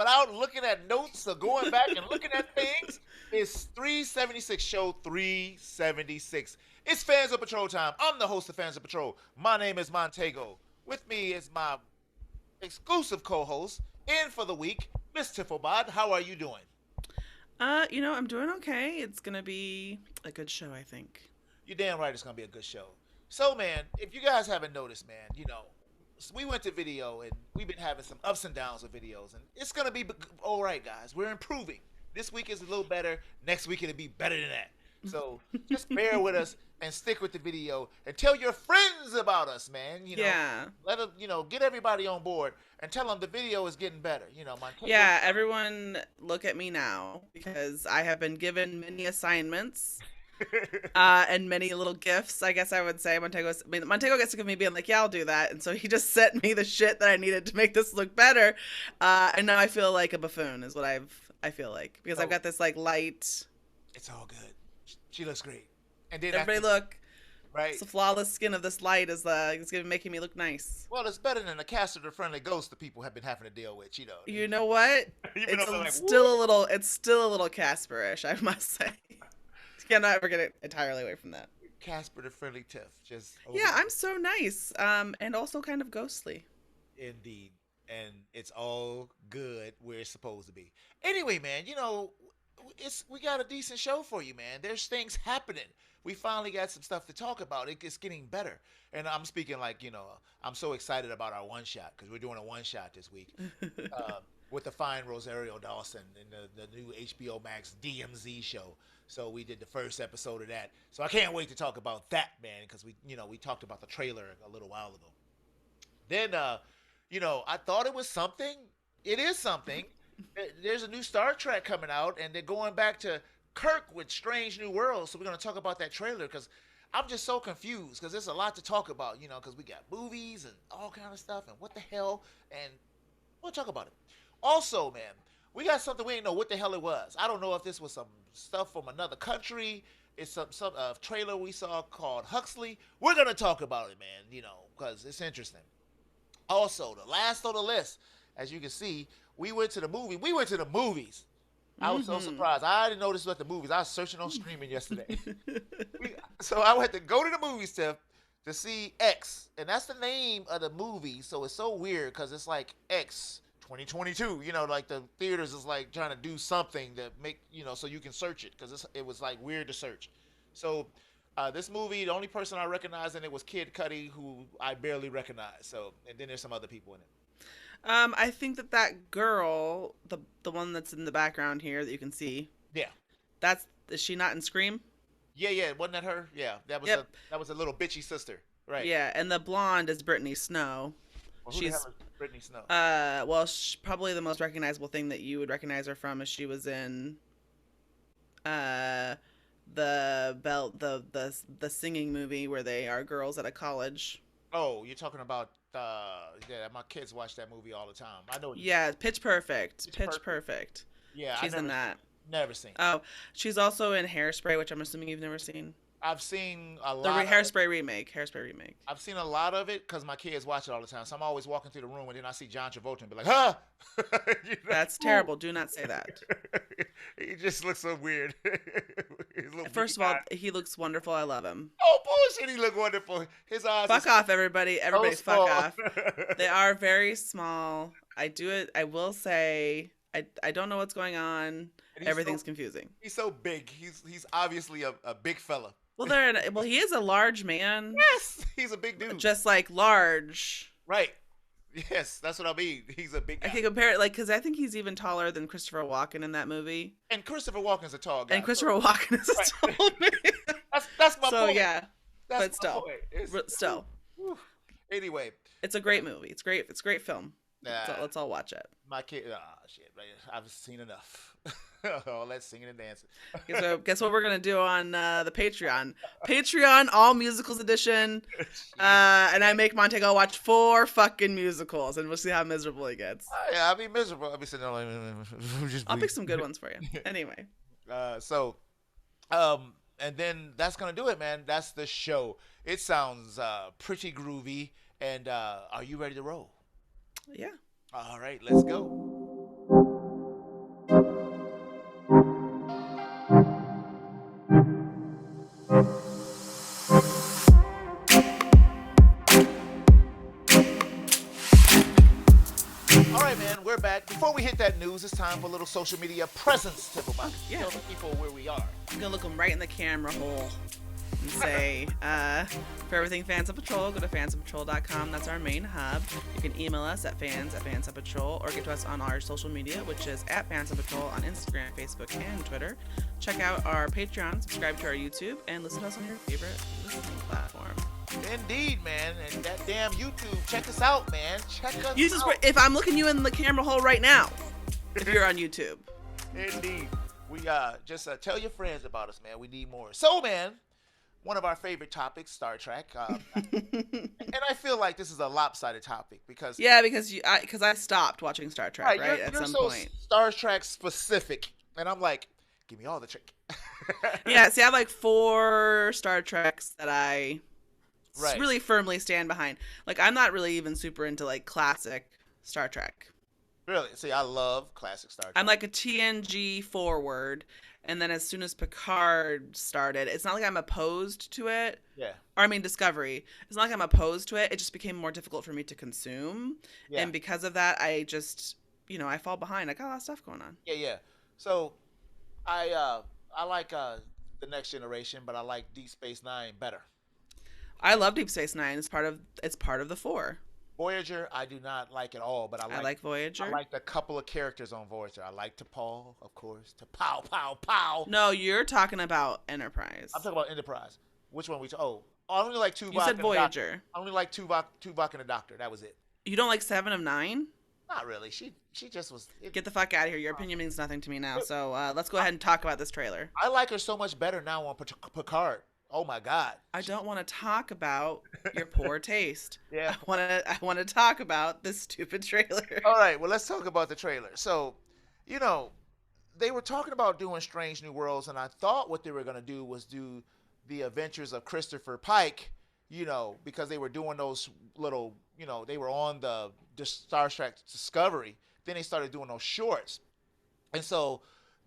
without looking at notes or going back and looking at things. It's 376 show 376. It's Fans of Patrol time. I'm the host of Fans of Patrol. My name is Montego. With me is my exclusive co-host in for the week, Miss Tiffelbod. How are you doing? I'm doing okay. It's gonna be a good show, I think. You're damn right it's gonna be a good show. So, man, if you guys haven't noticed, man, we went to video and we've been having some ups and downs with videos, and it's gonna be all right, guys. We're improving. This week is a little better. Next week it'll be better than that. So just bear with us and stick with the video and tell your friends about us, man. Yeah. Let them, get everybody on board and tell them the video is getting better. Yeah, everyone look at me now because I have been given many assignments and many little gifts, I guess I would say. Montego gets to give me being like, yeah, I'll do that. And so he just sent me the shit that I needed to make this look better. And now I feel like a buffoon is what I feel like because I've got this like light. It's all good. She looks great. And then Everybody look. Right. It's the flawless skin of this light is it's gonna be making me look nice. Well, it's better than the caster-friendly ghost that people have been having to deal with, You know what? It's still a little Casperish, I must say. Cannot ever get it entirely away from that. Casper the Friendly Tiff. I'm so nice. And also kind of ghostly. Indeed. And it's all good where it's supposed to be. Anyway, man, we got a decent show for you, man. There's things happening. We finally got some stuff to talk about. It's getting better. And I'm speaking like, I'm so excited about our one shot because we're doing a one shot this week with the fine Rosario Dawson in the new HBO Max DMZ show. So we did the first episode of that. So I can't wait to talk about that, man, because we talked about the trailer a little while ago. Then, I thought it was something. It is something. There's a new Star Trek coming out, and they're going back to Kirk with Strange New Worlds. So we're going to talk about that trailer because I'm just so confused because there's a lot to talk about, because we got movies and all kind of stuff and what the hell, and we'll talk about it. Also, man, we got something we didn't know what the hell it was. I don't know if this was some stuff from another country. It's some trailer we saw called Huxley. We're going to talk about it, man, because it's interesting. Also, the last on the list, as you can see, we went to the movie. We went to the movies. I was so surprised. I didn't know this was at the movies. I was searching on streaming yesterday. So I had to go to the movies to see X. And that's the name of the movie. So it's so weird because it's like X 2022. Like the theaters is like trying to do something to make, so you can search it because it was like weird to search. So this movie, the only person I recognized in it was Kid Cudi, who I barely recognized. So, and then there's some other people in it. I think that girl, the one that's in the background here that you can see. Yeah. Is she not in Scream? Yeah. Wasn't that her? Yeah. That was a little bitchy sister. Right. Yeah, and the blonde is Brittany Snow. Well, who the hell is Brittany Snow? Probably the most recognizable thing that you would recognize her from is she was in the singing movie where they are girls at a college. Oh, you're talking about my kids watch that movie all the time. I know. Yeah, Pitch Perfect. Pitch Perfect. Yeah, she's in that. Never seen. Oh, she's also in Hairspray, which I'm assuming you've never seen. I've seen a lot. Hairspray remake. I've seen a lot of it because my kids watch it all the time. So I'm always walking through the room and then I see John Travolta and be like, "Huh." That's terrible. Do not say that. He just looks so weird. First of all, he looks wonderful. I love him. Oh, bullshit. He look wonderful. His eyes. Fuck off, everybody. Everybody so fuck off. They are very small. I will say, I don't know what's going on. Everything's confusing. He's so big. He's obviously a big fella. Well, he is a large man. Yes, he's a big dude. Just like large. Right. Yes, that's what I mean. He's a big guy. I can compare it, because I think he's even taller than Christopher Walken in that movie. And Christopher Walken's a tall guy. And Christopher Walken is a tall man. That's my point. So, yeah. That's but still. Still. Anyway. It's a great movie. It's great. It's a great film. Let's all watch it. My kid, shit, I've seen enough. All that singing and dancing. So guess what we're gonna do on the Patreon all musicals edition, and I make Montego watch 4 fucking musicals, and we'll see how miserable he gets. Yeah, I'll be miserable. I'll be sitting there like, I'll pick some good ones for you. Anyway. And then that's gonna do it, man. That's the show. It sounds pretty groovy. And are you ready to roll? Yeah. All right, let's go. before we hit that news, it's time for a little social media presence, Tipplebuck. Yeah. Tell the people where we are. I'm gonna look them right in the camera hole and say, for everything Fans of Patrol, go to fansofpatrol.com. That's our main hub. You can email us at fans@fansofpatrol or get to us on our social media, which is at Fans of Patrol on Instagram, Facebook, and Twitter. Check out our Patreon, subscribe to our YouTube, and listen to us on your favorite listening platform. Indeed, man. And that damn YouTube. Check us out, man. Check us out. If I'm looking you in the camera hole right now, if you're on YouTube. Indeed. We just tell your friends about us, man. We need more. So, man, one of our favorite topics, Star Trek. And I feel like this is a lopsided topic because because I stopped watching Star Trek right at you're some so point. Star Trek specific, and I'm like, give me all the trick. Yeah, see, I have like 4 Star Treks that I really firmly stand behind. Like, I'm not really even super into like classic Star Trek. Really? See, I love classic Star Trek. I'm like a TNG forward, and then as soon as Picard started, it's not like I'm opposed to it. Yeah. Or I mean Discovery. It's not like I'm opposed to it. It just became more difficult for me to consume. Yeah. And because of that, I just, I fall behind. I got a lot of stuff going on. Yeah. So, I like the Next Generation, but I like Deep Space Nine better. I love Deep Space Nine. It's part of the 4. Voyager, I do not like at all, but I like Voyager. I liked a couple of characters on Voyager. I like T'Pol, of course. T'Pow, pow, pow. No, you're talking about Enterprise. I'm talking about Enterprise. Which one I only like Tuvok. You said Voyager. I only like Tuvok and the Doctor. That was it. You don't like 7 of 9? Not really. She just was. Get the fuck out of here. Your opinion means nothing to me now. So let's go ahead and talk about this trailer. I like her so much better now on Picard. Oh my God. I don't want to talk about your poor taste. Yeah. I want to talk about this stupid trailer. All right. Well, let's talk about the trailer. So, they were talking about doing Strange New Worlds, and I thought what they were going to do was do the adventures of Christopher Pike, because they were doing those little, they were on the Star Trek Discovery. Then they started doing those shorts. And so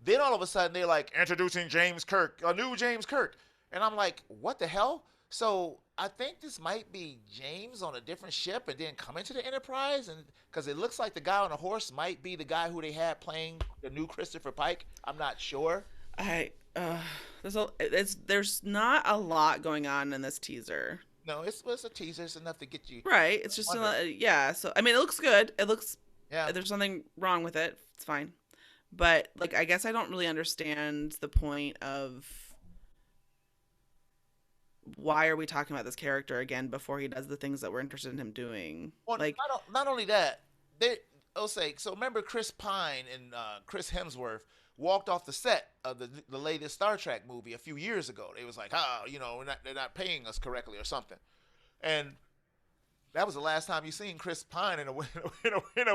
then all of a sudden they're like, introducing James Kirk, a new James Kirk. And I'm like, what the hell? So I think this might be James on a different ship and then coming to the Enterprise, and because it looks like the guy on the horse might be the guy who they had playing the new Christopher Pike. I'm not sure. There's not a lot going on in this teaser. No, it's a teaser. It's enough to get you right. It's just So I mean, it looks good. It looks There's nothing wrong with it. It's fine. But like, I guess I don't really understand the point of. Why are we talking about this character again before he does the things that we're interested in him doing? Well, not only that, so remember Chris Pine and Chris Hemsworth walked off the set of the latest Star Trek movie a few years ago. They was like, they're not paying us correctly or something, and that was the last time you seen Chris Pine in a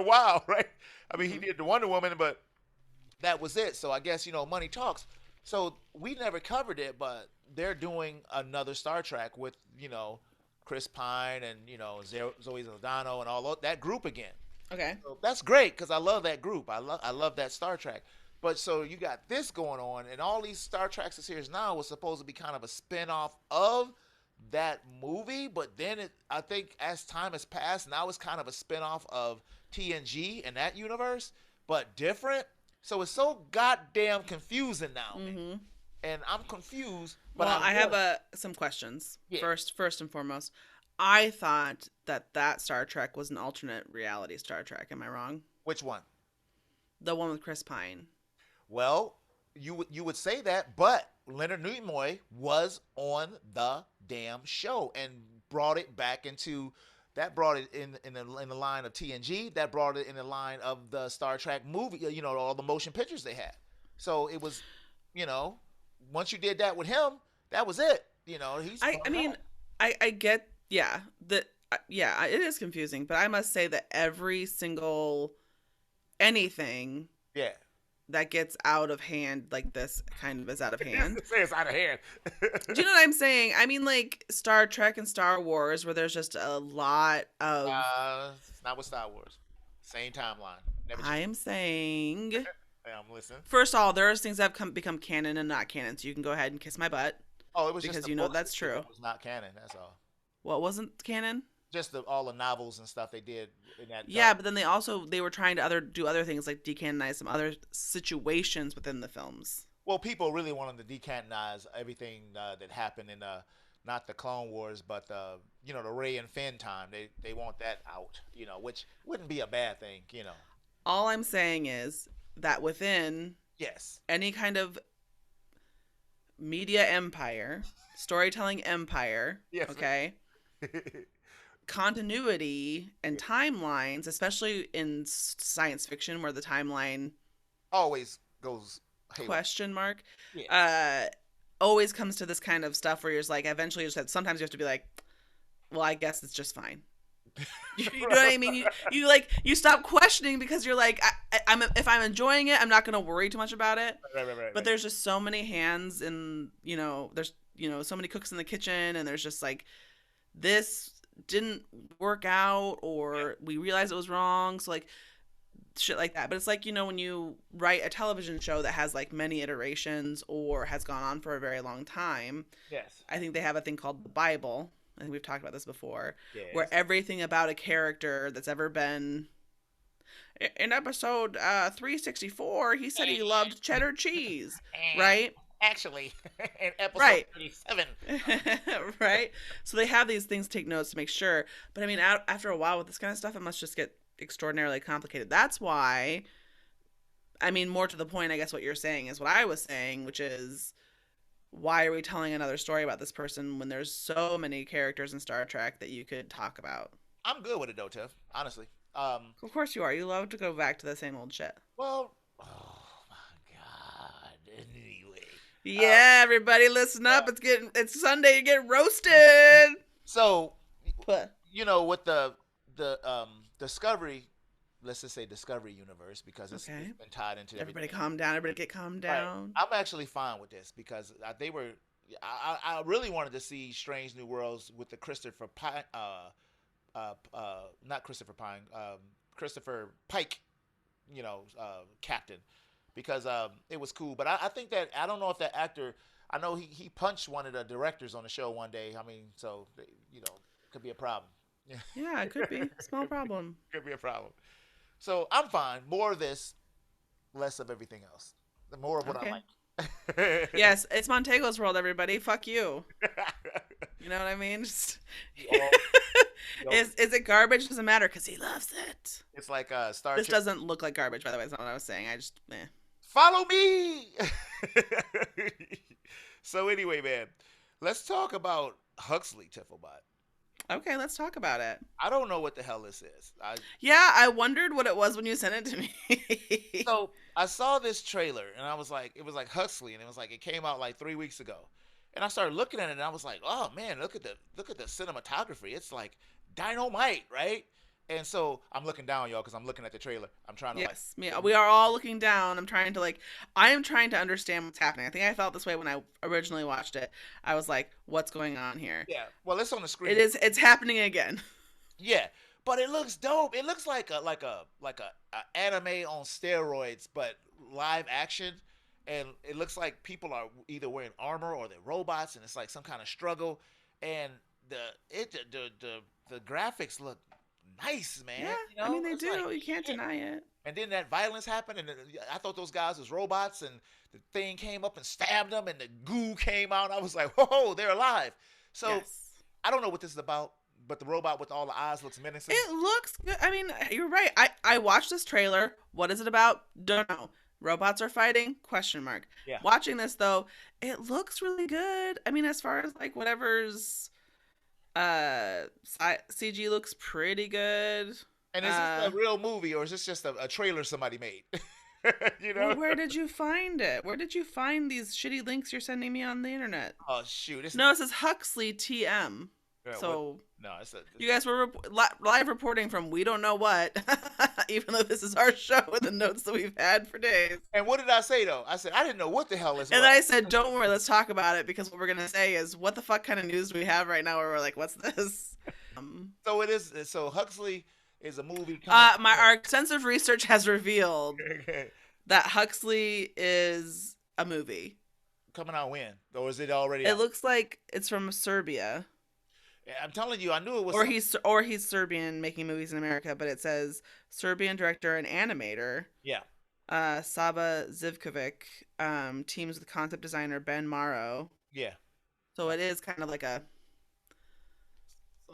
while, right? I mean, he did the Wonder Woman, but that was it. So I guess money talks. So we never covered it, but they're doing another Star Trek with, Chris Pine and, Zoe Saldana and all that group again. Okay. So that's great because I love that group. I love that Star Trek. But so you got this going on, and all these Star Trek series now was supposed to be kind of a spin-off of that movie, but then I think as time has passed, now it's kind of a spin-off of TNG and that universe, but different. So it's so goddamn confusing now, mm-hmm. And I'm confused. But well, I have some questions. Yeah. First and foremost, I thought that Star Trek was an alternate reality Star Trek. Am I wrong? Which one? The one with Chris Pine. Well, you would say that, but Leonard Nimoy was on the damn show and brought it back into. That brought it in the line of TNG. That brought it in the line of the Star Trek movie, all the motion pictures they had. So it was, once you did that with him, that was it. I get, it is confusing, but I must say that every single anything that gets out of hand like this kind of is out of hand. Say it's out of hand. Do you know what I'm saying? I mean, like Star Trek and Star Wars, where there's just a lot of. It's not with Star Wars. Same timeline. I am saying. I'm listening. First of all, there's things that have become canon and not canon, so you can go ahead and kiss my butt. Oh, it was because just that's true. It was not canon. That's all. What wasn't canon? Just all the novels and stuff they did in that. Yeah, but then they were trying to do other things like decanonize some other situations within the films. Well, people really wanted to decanonize everything that happened in not the Clone Wars, but the Rey and Finn time. They want that out, which wouldn't be a bad thing. All I'm saying is that within Yes. any kind of media empire, storytelling empire, Yes. okay, continuity and timelines, especially in science fiction where the timeline Always goes haywire. question mark Yeah. always comes to this kind of stuff where you're just like, eventually sometimes you have to be like, well, I guess it's just fine. You know what I mean? You stop questioning because you're like, if I'm enjoying it, I'm not going to worry too much about it. Right. But there's just so many hands in, there's so many cooks in the kitchen, and there's just like, this didn't work out, or we realized it was wrong, so like shit like that. But it's like, when you write a television show that has like many iterations or has gone on for a very long time. Yes. I think they have a thing called the Bible. I think we've talked about this before, Yes. where everything about a character that's ever been in episode 364, he said he loved cheddar cheese, right? Actually, in episode Right. 37. Right? So they have these things to take notes to make sure. But I mean, after a while with this kind of stuff, it must just get extraordinarily complicated. That's why, I mean, more to the point, I guess what you're saying is what I was saying, which is, why are we telling another story about this person when there's so many characters in Star Trek that you could talk about? I'm good with it though, Tiff. Honestly. Of course you are. You love to go back to the same old shit. Well, oh my God. Anyway. Yeah, everybody listen up. It's Sunday, you get roasted. So, What? with the Discovery, let's just say Discovery universe, because it's been tied into Everybody everything. calm down. Everybody get calmed down. Right. I'm actually fine with this because I really wanted to see Strange New Worlds with the Christopher Pine, not Christopher Pine, Christopher Pike, captain, because it was cool. But I think that, I don't know if that actor, I know he punched one of the directors on the show one day. I mean, so could be a problem. Yeah, it could be. Small problem. Could be a problem. So I'm fine. More of this, less of everything else. The more of what I like. Yes, it's Montego's world, everybody. Fuck you. You know what I mean? Just... Is it garbage? Doesn't matter because he loves it. It's like Star Trek. This doesn't look like garbage, by the way. That's not what I was saying. I just, Follow me. So anyway, man, let's talk about Huxley, Tiffelbot. Okay, let's talk about it. I don't know what the hell this is. I wondered what it was when you sent it to me. So I saw this trailer and I was like, it was like Huxley, and it came out like 3 weeks ago, and I started looking at it and I was like, oh man, look at the cinematography. It's like dynamite, right? And so I'm looking down, y'all, because I'm looking at the trailer. I'm trying to we are all looking down. I am trying to understand what's happening. I think I felt this way when I originally watched it. I was like, what's going on here? Yeah. Well, it's on the screen. It's happening again. Yeah. But it looks dope. It looks like a anime on steroids, but live action. And it looks like people are either wearing armor or they're robots, and it's like some kind of struggle. And the graphics look nice, man. Yeah, I mean they do. You can't deny it. And then that violence happened, and I thought those guys was robots, and the thing came up and stabbed them, and the goo came out. And I was like, whoa, they're alive. So I don't know what this is about, but the robot with all the eyes looks menacing. It looks good. I mean, you're right. I watched this trailer. What is it about? Don't know. Robots are fighting? Question mark. Yeah. Watching this though, it looks really good. I mean, as far as like whatever's CG looks pretty good. And is this a real movie, or is this just a trailer somebody made? Well, where did you find it? Where did you find these shitty links you're sending me on the internet? Oh shoot! No, it says Huxley TM. Yeah, so no, you guys were live reporting from we don't know what, even though this is our show with the notes that we've had for days. And what did I say though? I said I didn't know what the hell this was. And then I said, don't worry, let's talk about it, because what we're gonna say is, what the fuck kind of news do we have right now where we're like, what's this? So it is. So Huxley is a movie. Our extensive research has revealed that Huxley is a movie. Coming out when? Or is it already It out? looks like it's from Serbia. I'm telling you, I knew it was. Or he's Serbian making movies in America, but it says Serbian director and animator Yeah, Saba Zivkovic teams with concept designer Ben Morrow. yeah. So it is kind of like a,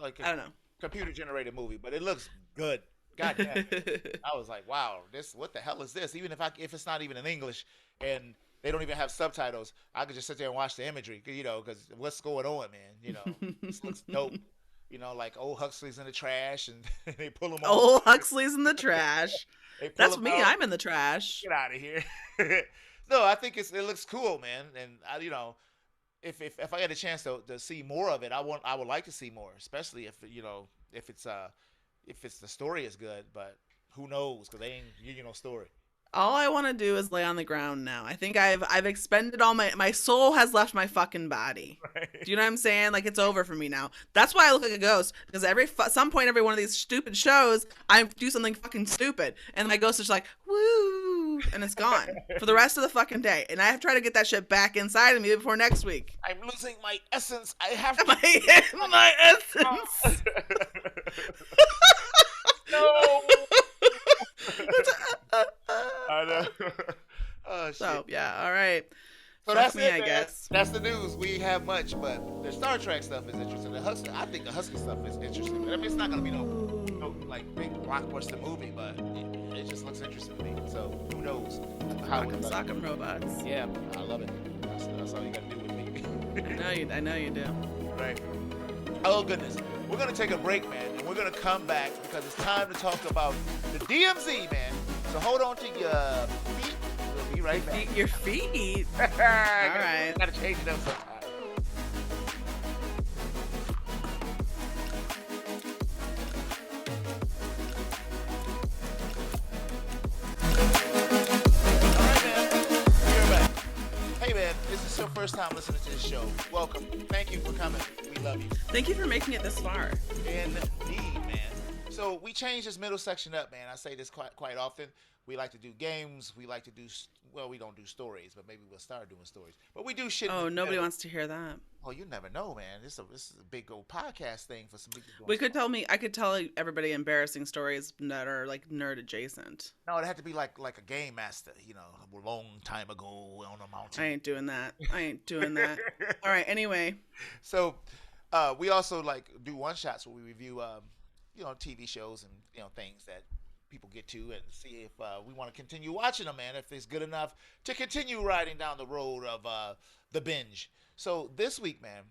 Like a I don't know. computer generated movie, but it looks good. God damn it. I was like, wow, this what the hell is this? Even if it's not even in English and they don't even have subtitles, I could just sit there and watch the imagery, because what's going on, man? This looks dope. Like old Huxley's in the trash and they pull him off. Old Huxley's in the trash. They pull That's him me. out. I'm in the trash. Get out of here. No, I think it looks cool, man. And if I get a chance to see more of it, I would like to see more, especially if it's the story is good, but who knows? Because they ain't giving you no story. All I want to do is lay on the ground now. I think I've expended all my soul has left my fucking body. Right. Do you know what I'm saying? Like, it's over for me now. That's why I look like a ghost, because some point every one of these stupid shows I do something fucking stupid and my ghost is like woo, and it's gone for the rest of the fucking day, and I have to try to get that shit back inside of me before next week. I'm losing my essence. I have to. my essence. No. I know. Oh shit. So yeah, all right. So That's that's me, it, I man. guess. That's the news. We have much, but the Star Trek stuff is interesting. I think the Husky stuff is interesting. I mean, it's not gonna be no like big blockbuster movie, but it just looks interesting to me. So who knows how it's Sock'em robots. Yeah, I love it. That's all you gotta do with me. I know you do. Right. Oh goodness. We're gonna take a break, man, and we're gonna come back because it's time to talk about the DMZ, man. So hold on to your feet. We'll be right back. Your feet. All right. Gotta change it up sometime. All right, man. We're back. Hey, man, this is your first time listening to this show. Welcome. Thank you for coming. We love you. Thank you for making it this far. Indeed, man. So we changed this middle section up, man. I say this quite often. We like to do games. We like to do we don't do stories, but maybe we'll start doing stories. But we do shit. Oh, nobody wants to hear that. Oh, you never know, man. This is a big old podcast thing for some people. I could tell everybody embarrassing stories that are like nerd adjacent. No, it had to be like a game master, a long time ago on a mountain. I ain't doing that. All right. Anyway. So, we also do one shots where we review, TV shows and things that people get to and see if we want to continue watching them, man. If it's good enough to continue riding down the road of the binge. So this week, man,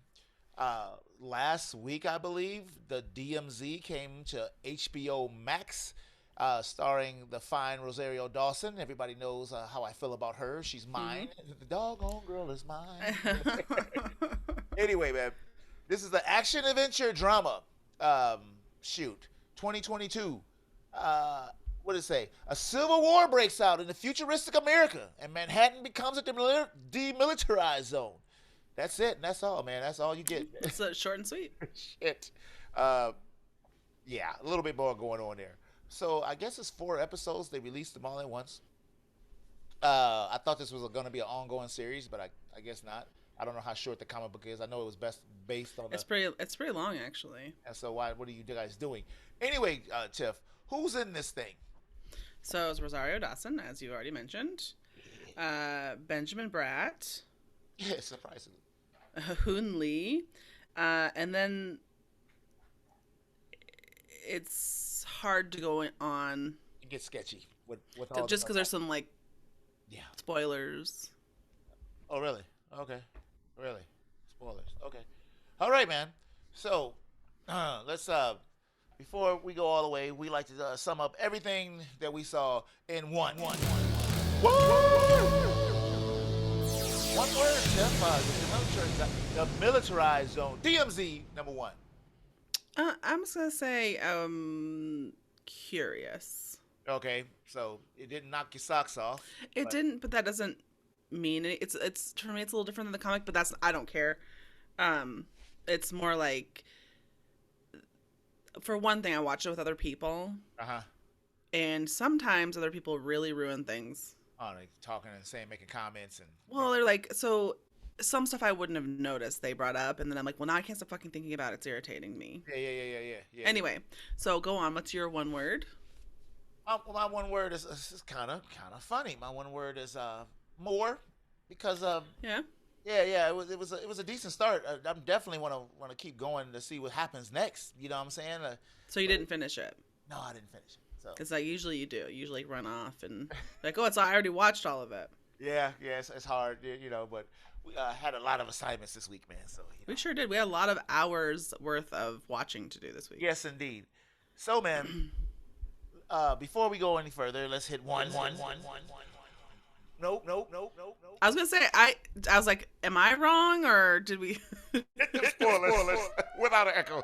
last week I believe the DMZ came to HBO Max, starring the fine Rosario Dawson. Everybody knows how I feel about her. She's mine. Mm-hmm. The doggone girl is mine. Anyway, man, this is the action adventure drama. 2022. What did it say? A civil war breaks out in the futuristic America, and Manhattan becomes a demilitarized zone. That's it, and that's all, man. That's all you get. It's short and sweet. Shit. Yeah, a little bit more going on there. So I guess it's 4 episodes. They released them all at once. I thought this was going to be an ongoing series, but I guess not. I don't know how short the comic book is. I know it was based on. It's pretty long, actually. And so what are you guys doing? Anyway, Tiff, who's in this thing? So it's Rosario Dawson, as you already mentioned. Benjamin Bratt. Yeah, surprisingly. Hoon Lee. And then it's hard to go on. It gets sketchy with all just because there's some spoilers. Oh, really? Okay. Really? Spoilers. Okay. All right, man. So, let's before we go all the way, we like to sum up everything that we saw in one word. One word, Jeff. The militarized zone. DMZ, number 1. I'm just gonna say curious. Okay, so it didn't knock your socks off. It didn't, but that doesn't mean it's for me. It's a little different than the comic, but I don't care. It's more like, for one thing, I watch it with other people. And sometimes other people really ruin things. Oh, like talking and saying, making comments and. Well, they're like, so some stuff I wouldn't have noticed they brought up, and then I'm like, well, now I can't stop fucking thinking about it. It's irritating me. Yeah. Anyway, so go on. What's your one word? My one word is kind of funny. My one word is more, because Yeah. yeah, it was a decent start. I'm definitely want to keep going to see what happens next. You know what I'm saying? So you But didn't finish it. no, I didn't finish it. So Because like usually you do. You usually run off and like, oh, it's I already watched all of it. yeah, it's hard, but we had a lot of assignments this week, man. So We sure did. We had a lot of hours worth of watching to do this week. yes, indeed. So man, before we go any further, let's hit one. Nope. I was gonna say I was like, am I wrong or did we? Hit the spoilers without an echo.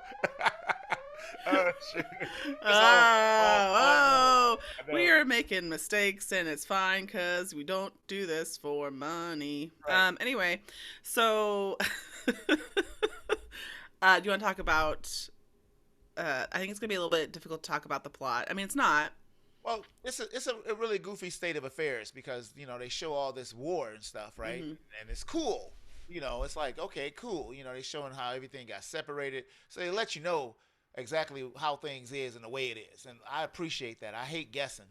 Shit. Oh, I know. we are making mistakes and it's fine because we don't do this for money. Right. Anyway, so do you want to talk about? I think it's gonna be a little bit difficult to talk about the plot. I mean, it's not. Well, it's a really goofy state of affairs because they show all this war and stuff, right? Mhm. And it's cool. It's like, okay, cool. They're showing how everything got separated, so they let you know exactly how things is and the way it is, and I appreciate that. I hate guessing.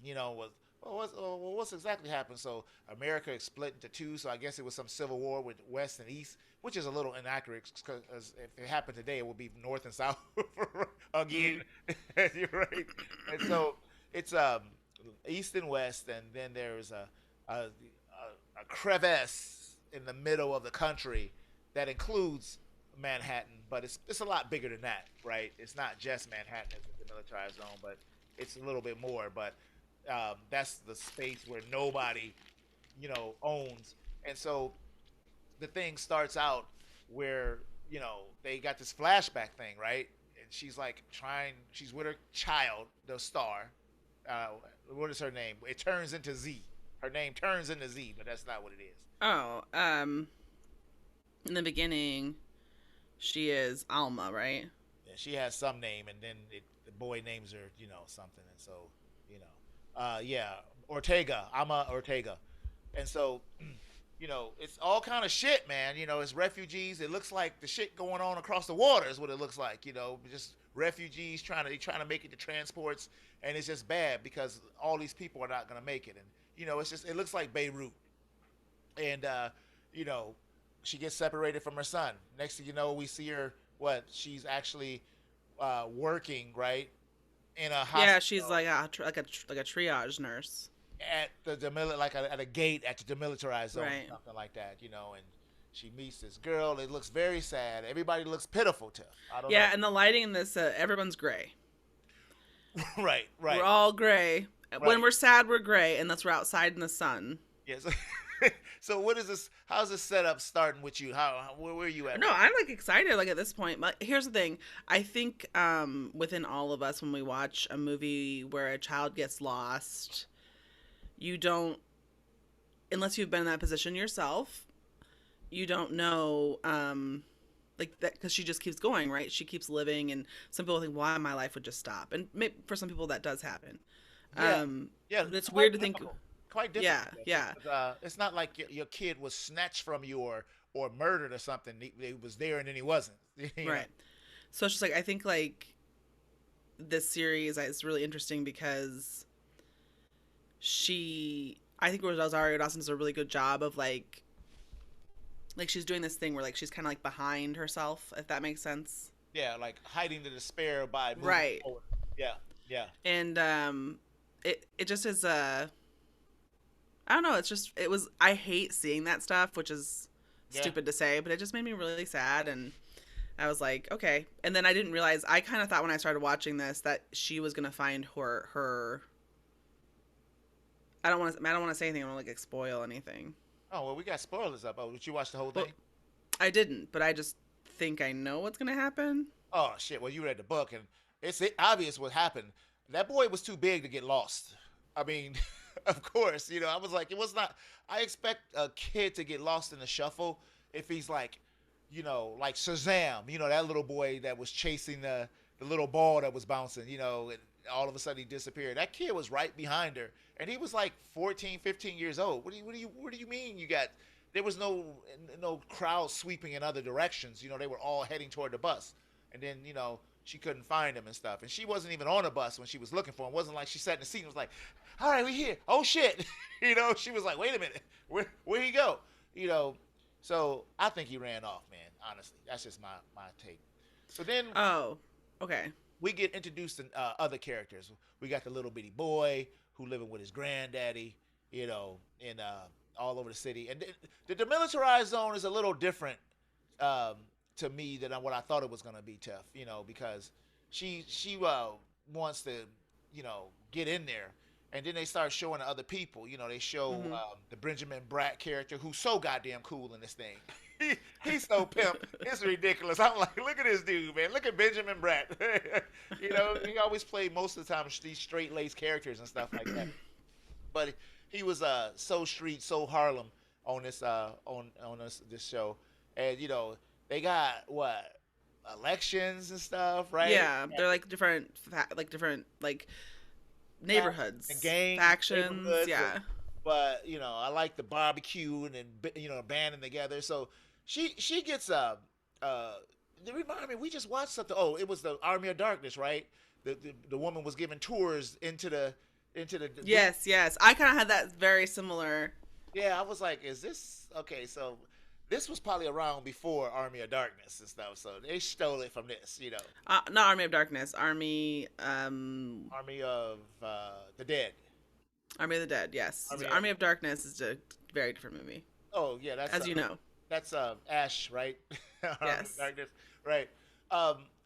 What's exactly happened? So America is split into two. So I guess it was some civil war with West and East, which is a little inaccurate because if it happened today, it would be North and South again. You're right. And so it's East and West, and then there's a crevice in the middle of the country that includes Manhattan, but it's a lot bigger than that, right? It's not just Manhattan as a demilitarized zone, but it's a little bit more. But that's the space where nobody, owns. And so the thing starts out where they got this flashback thing, right? And she's like she's with her child, the star. Uh, what is her name? It turns into Z. Her name turns into Z, but that's not what it is. Oh, in the beginning, she is Alma, right? Yeah, she has some name, and then the boy names her, something, and so, yeah, Ortega, Ama Ortega, and so, it's all kind of shit, man. It's refugees. It looks like the shit going on across the water is what it looks like. Just refugees trying to make it to transports, and it's just bad because all these people are not gonna make it, and it looks like Beirut, and you know, she gets separated from her son. Next thing you know, we see her. What she's actually working right in a Yeah, she's hospital like a triage nurse. at at a gate at the demilitarized zone, Right. something like that. And she meets this girl. It looks very sad. Everybody looks pitiful to her. I don't know. Yeah, and the lighting in this, everyone's gray. Right. We're all gray. When Right. we're sad, we're gray, unless we're outside in the sun. Yes. So what is this? How's this setup starting with you? Where are you at? No, I'm like excited. Like at this point, but here's the thing. I think within all of us, when we watch a movie where a child gets lost, you don't, unless you've been in that position yourself, you don't know. Like that because she just keeps going, right? She keeps living, and some people think, "Why my life would just stop?" And maybe for some people that does happen. Yeah. Yeah, But it's quite weird to think. difficult. Quite Yeah, difficult. yeah, It's not like your kid was snatched from you or murdered or something. He was there and then he wasn't. You know? right. So it's just like I think like this series is really interesting because I think Rosario Dawson does a really good job of like she's doing this thing where like she's kind of like behind herself, if that makes sense. Yeah, like hiding the despair by moving Right. forward. Yeah. And it just is I don't know, it was I hate seeing that stuff, which is Yeah. stupid to say, but it just made me really sad and I was like, okay. And then I didn't realize I kind of thought when I started watching this that she was going to find her I don't want to say anything, I don't want to like spoil anything. Oh well, we got spoilers up. Oh, did you watch the whole But thing? I didn't, but I just think I know what's going to happen. Oh shit! Well, you read the book and it's obvious what happened. That boy was too big to get lost. I mean, of course, I was like, it was not. I expect a kid to get lost in the shuffle if he's like, like Shazam. That little boy that was chasing the little ball that was bouncing. And all of a sudden he disappeared. That kid was right behind her, and he was like 14, 15 years old. What do you mean you got there was no crowd sweeping in other directions. They were all heading toward the bus, and then she couldn't find him and stuff, and she wasn't even on a bus when she was looking for him. It wasn't like she sat in the seat and was like, "All right, we here." Oh shit, she was like, "Wait a minute, where he go?" You know, so I think he ran off, man. Honestly, that's just my take. So then Oh, okay. we get introduced to other characters. We got the little bitty boy who living with his granddaddy, in all over the city. And the demilitarized zone is a little different um, to me than what I thought it was gonna be, tough. Because she wants to get in there. And then they start showing the other people. They show Hmm. the Benjamin Bratt character, who's so goddamn cool in this thing. He's so pimp. It's ridiculous. I'm like, look at this dude, man. Look at Benjamin Bratt. He always played most of the time these straight laced characters and stuff like that. But he was so street, so Harlem on this show, and they got what elections and stuff, right? Yeah, they're like different like And neighborhoods, gangs, factions. neighborhoods, Yeah. but I like the barbecue and banding together. So she gets they remind me, we just watched something. Oh, it was the Army of Darkness, right? The woman was giving tours into the Yes, yes. I kind of had that very similar. yeah. I was like, is this okay? So this was probably around before Army of Darkness and stuff. So they stole it from this. Not Army of Darkness, Army of the Dead. Army of the Dead. Yes, Army of Army of Darkness is a very different movie, Oh yeah, as you know. that's Ash, right? Army of Yes. Darkness, right?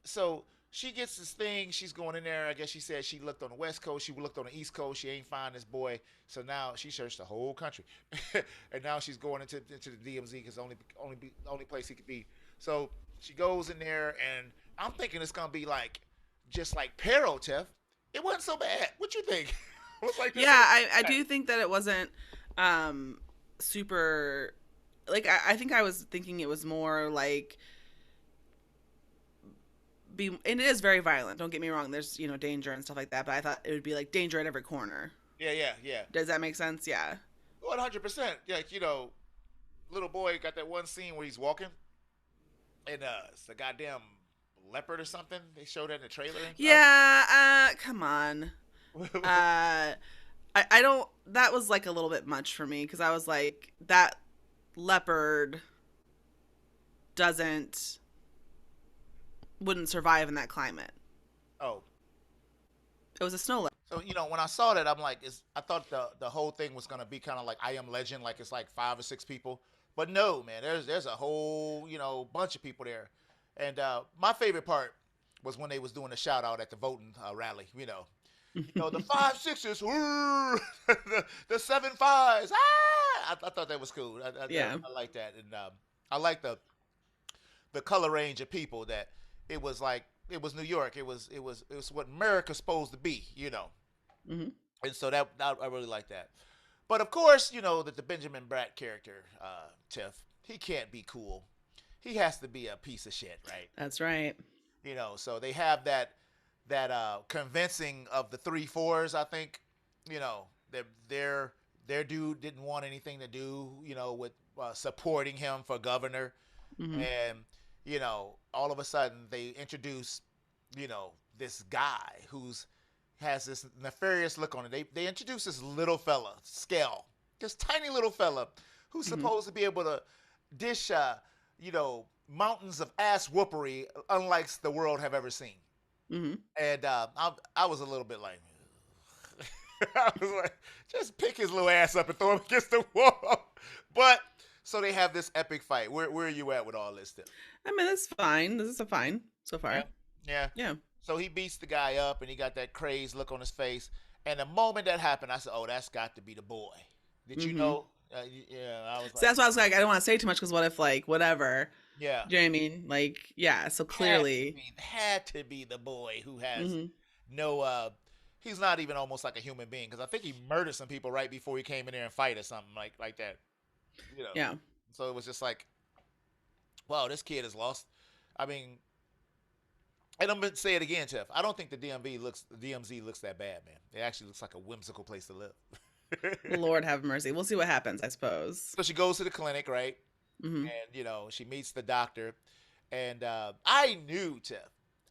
So she gets this thing. She's going in there. I guess she said she looked on the West Coast. She looked on the East Coast. She ain't find this boy. So now she searched the whole country, and now she's going into the DMZ because only place he could be. So she goes in there, and I'm thinking it's gonna be like just like Peril, Tiff. It wasn't so bad. What you think? I was like, this Yeah, ain't I bad. do think that it wasn't super. Like I think I was thinking it was more like and it is very violent. Don't get me wrong. There's danger and stuff like that, but I thought it would be like danger at every corner. Yeah, yeah, yeah. Does that make sense? Yeah. 100%. Yeah, little boy got that one scene where he's walking, and it's a goddamn leopard or something. They showed that in the trailer and stuff. Yeah. Come on. I don't. That was like a little bit much for me because I was like that leopard doesn't wouldn't survive in that climate. Oh, It was a snow leopard. so when I saw that, I'm like, I thought the whole thing was gonna be kind of like I Am Legend, like it's like 5 or 6 people, but no, man, there's a whole bunch of people there, and my favorite part was when they was doing the shout out at the voting rally. The 5 6s, the 7 5s. I thought that was cool. Yeah. I like that, and I like the color range of people that it was like it was New York. It was what America's supposed to be. Hmm. And so that I really like that. But of course, that the Benjamin Bratt character, Tiff, he can't be cool. He has to be a piece of shit, right? That's right. So they have that convincing of the 3 4s. I think that their dude didn't want anything to do with supporting him for governor, Hmm. and all of a sudden they introduce this guy who's has this nefarious look on it. They introduce this little fella, Scale, this tiny little fella who's Hmm. supposed to be able to dish mountains of ass whoopery unlike the world have ever seen. Hmm. And I was a little bit like, I was like, just pick his little ass up and throw him against the wall. But so they have this epic fight. Where are you at with all this stuff? I mean, that's fine. This is a fine so Yeah, far. yeah. Yeah. So he beats the guy up, and he got that crazed look on his face. And the moment that happened, I said, "Oh, that's got to be the boy." Did you Hmm. know? Yeah, I was So like, that's why I was like, I don't want to say too much because what if like whatever? yeah, Do you know what I mean? Like, yeah. So clearly. had to be the boy who has Hmm. no. He's not even almost like a human being because I think he murdered some people right before he came in there and fight or something like that. You know. Yeah. So it was just like, wow, this kid is lost. I mean, and I'm gonna say it again, Tiff. I don't think the DMZ looks that bad, man. It actually looks like a whimsical place to live. Lord have mercy. We'll see what happens, I suppose. So she goes to the clinic, right? Hmm. And she meets the doctor, and I knew, Tiff,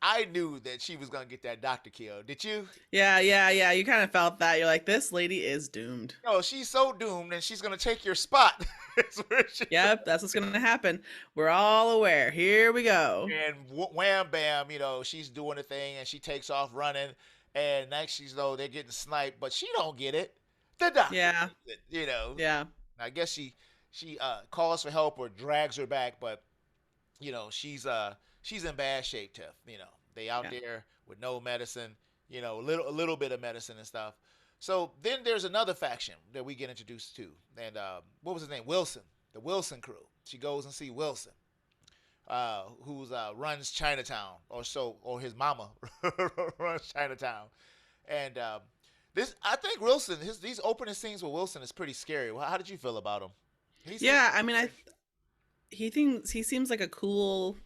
I knew that she was gonna get that doctor killed. Did you? Yeah, yeah, yeah. You kind of felt that. You're like, this lady is doomed. No, she's so doomed, and she's gonna take your spot. That's where she's Yep, that's what's gonna happen. We're all aware. Here we go. and wham bam, she's doing the thing, and she takes off running, and next she's they're getting sniped, but she don't get it. The doctor Yeah, gets it. yeah, I guess she calls for help or drags her back, but she's in bad shape, Tiff. They out yeah. there with no medicine, a little bit of medicine and stuff. So then there's another faction that we get introduced to, and what was his name? Wilson, the Wilson crew. She goes and see Wilson, who's runs Chinatown, or his mama runs Chinatown, and this I think Wilson, these opening scenes with Wilson is pretty scary. How did you feel about him? He seems Yeah, I mean, he seems like a cool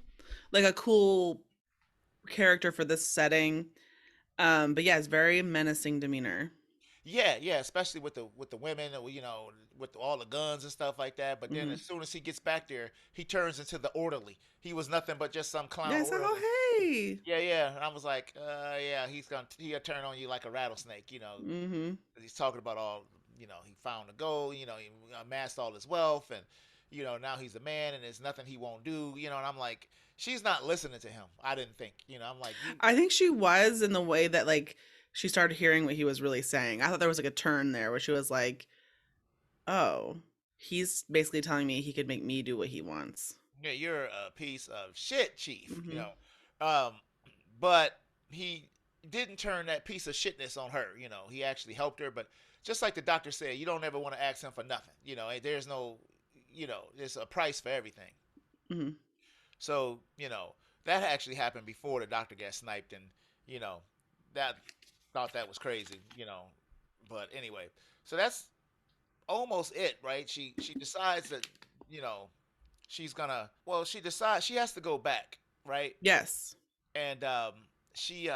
character for this setting. But yeah, it's very menacing demeanor. Yeah, yeah, especially with the women, with all the guns and stuff like that. But then Hmm. as soon as he gets back there, he turns into the orderly. He was nothing but just some clown Yeah, it's like, orderly. oh hey. Yeah, yeah. And I was like, yeah, he'll turn on you like a rattlesnake, Hmm. 'cause he's talking about all, he found the gold, he amassed all his wealth, and now he's a man, and there's nothing he won't do, and I'm like, she's not listening to him. I didn't think, I'm like, you, I think she was in the way that like she started hearing what he was really saying. I thought there was like a turn there where she was like, oh, he's basically telling me he could make me do what he wants. yeah, you're a piece of shit, chief, Hmm. Um, but he didn't turn that piece of shitness on her. He actually helped her. But just like the doctor said, you don't ever want to ask him for nothing. There's no, there's a price for everything. Hmm. So, that actually happened before the doctor got sniped. And, you know, that thought that was crazy, But anyway, so that's almost it, right? She decides that, you know, she decides she has to go back, right? Yes. And she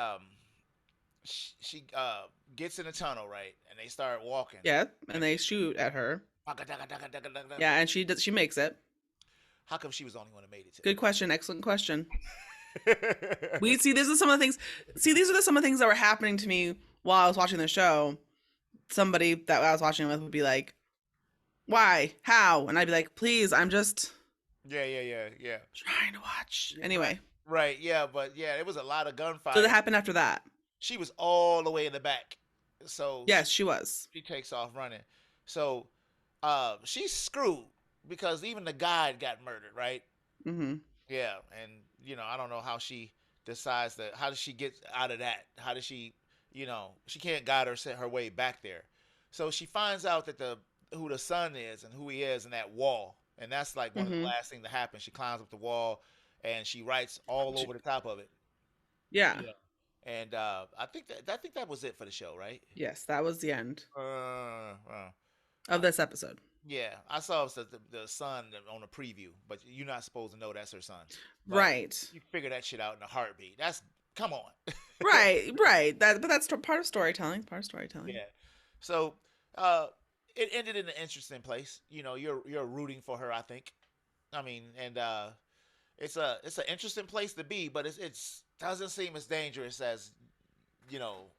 gets in the tunnel, right? And they start walking. Yeah, and they shoot at her. Yeah, and she makes it. How come she was the only one that made Good question. Excellent question. it? We see, these are some of the things. See, these are some of the things that were happening to me while I was watching the show. Somebody that I was watching with would be like, "Why? How?" And I'd be like, "Please, I'm just Yeah. trying to watch." Yeah, Anyway, right, yeah, but yeah, it was a lot of so that gunfire. happened after that. She was all the way in the back, so Yes, she was. she takes off running. So, she's screwed because even the guide got murdered, right? Hmm. Yeah, and I don't know how she decides that. How does she get out of that? How does she, she can't guide her way back there. So she finds out that the who the son is and who he is in that wall, and that's like one of the Hmm. last things to happen. She climbs up the wall and she writes all over the top of it. Yeah. Yeah. And I think that was it for the show, right? Yes, that was the end Uh, uh, of this episode. yeah, I saw the son on the preview, but you're not supposed to know that's her son. But Right. you figure that shit out in a heartbeat. That's come on. Right. Right. But that's part of storytelling. Part of storytelling. Yeah. So uh, it ended in an interesting place. You're rooting for her. I think. I mean, and it's an interesting place to be, but it's doesn't seem as dangerous as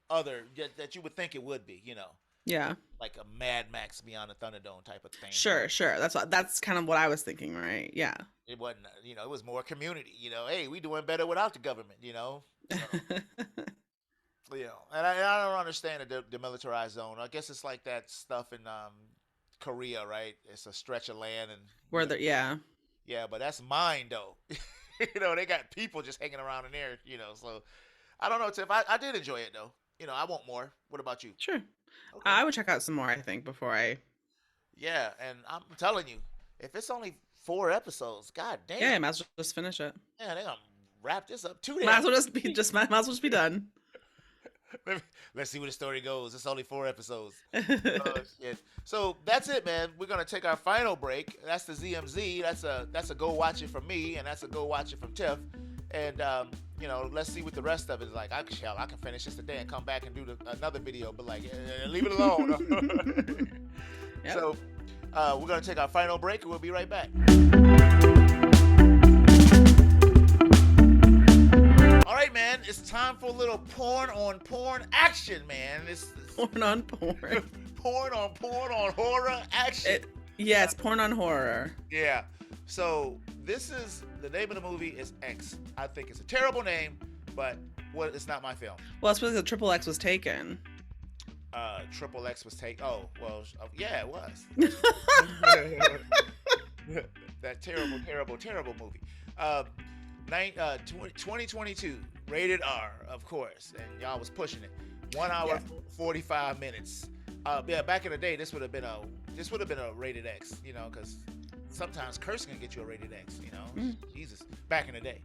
other that you would think it would be. Yeah. Like a Mad Max Beyond the Thunderdome type of thing. Sure. Sure. That's kind of what I was thinking. Right. Yeah. It wasn't. It was more community. Hey, we doing better without the government. So, and I don't understand the demilitarized zone. I guess it's like that stuff in Korea, right? It's a stretch of land, and Where the yeah. yeah, but that's mine though. They got people just hanging around in there. So I don't know, Tiff. I did enjoy it though. I want more. What about you? Sure. Okay. I would check out some more. I think before I. Yeah, and I'm telling you, if it's only 4 episodes, god Yeah, damn, I might as well just finish it. man, they gonna wrap this up too Might damn. as well just be might as well just be done. Let's see where the story goes. It's only 4 episodes. Oh shit. So that's it, man. We're gonna take our final break. That's the ZMZ. That's a go watch it from me, and that's a go watch it from Tiff. And let's see what the rest of it is like. I can finish this today and come back and do another video, but like, leave it alone. Yep. So, we're gonna take our final break, and we'll be right back. All right, man, it's time for a little porn on porn action, man. It's Porn on porn. porn on horror action. Yes, porn on horror. Yeah. So this is the name of the movie is X. I think it's a terrible name, but it's not my film. Well, it's because the triple X was taken. Triple X was taken. Oh, well, yeah, it was. That terrible movie. 2022, rated R, of course, and y'all was pushing it. 1 hour, 45 minutes. Yeah, back in the day, this would have been a rated X, because sometimes cursing can get you a rated X, Jesus, back in the day.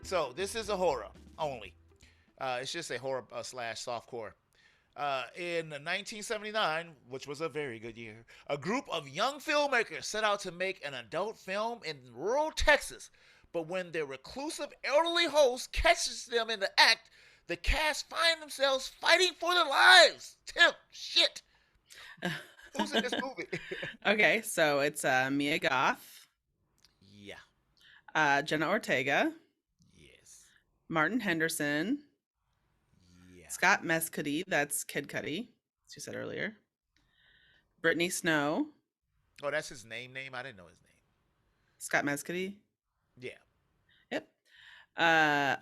So this is a horror only. It's just a horror slash softcore. In 1979, which was a very good year, a group of young filmmakers set out to make an adult film in rural Texas. But when their reclusive elderly host catches them in the act, the cast find themselves fighting for their lives. Tim, shit. Who's in this movie? Okay, so it's Mia Goth, Yeah. Jenna Ortega, Yes. Martin Henderson, Yeah. Scott Mescudi, that's Kid Cudi, as you said earlier, Brittany Snow, Oh, that's his name? I didn't know his name. Scott Mescudi, Yeah. yep,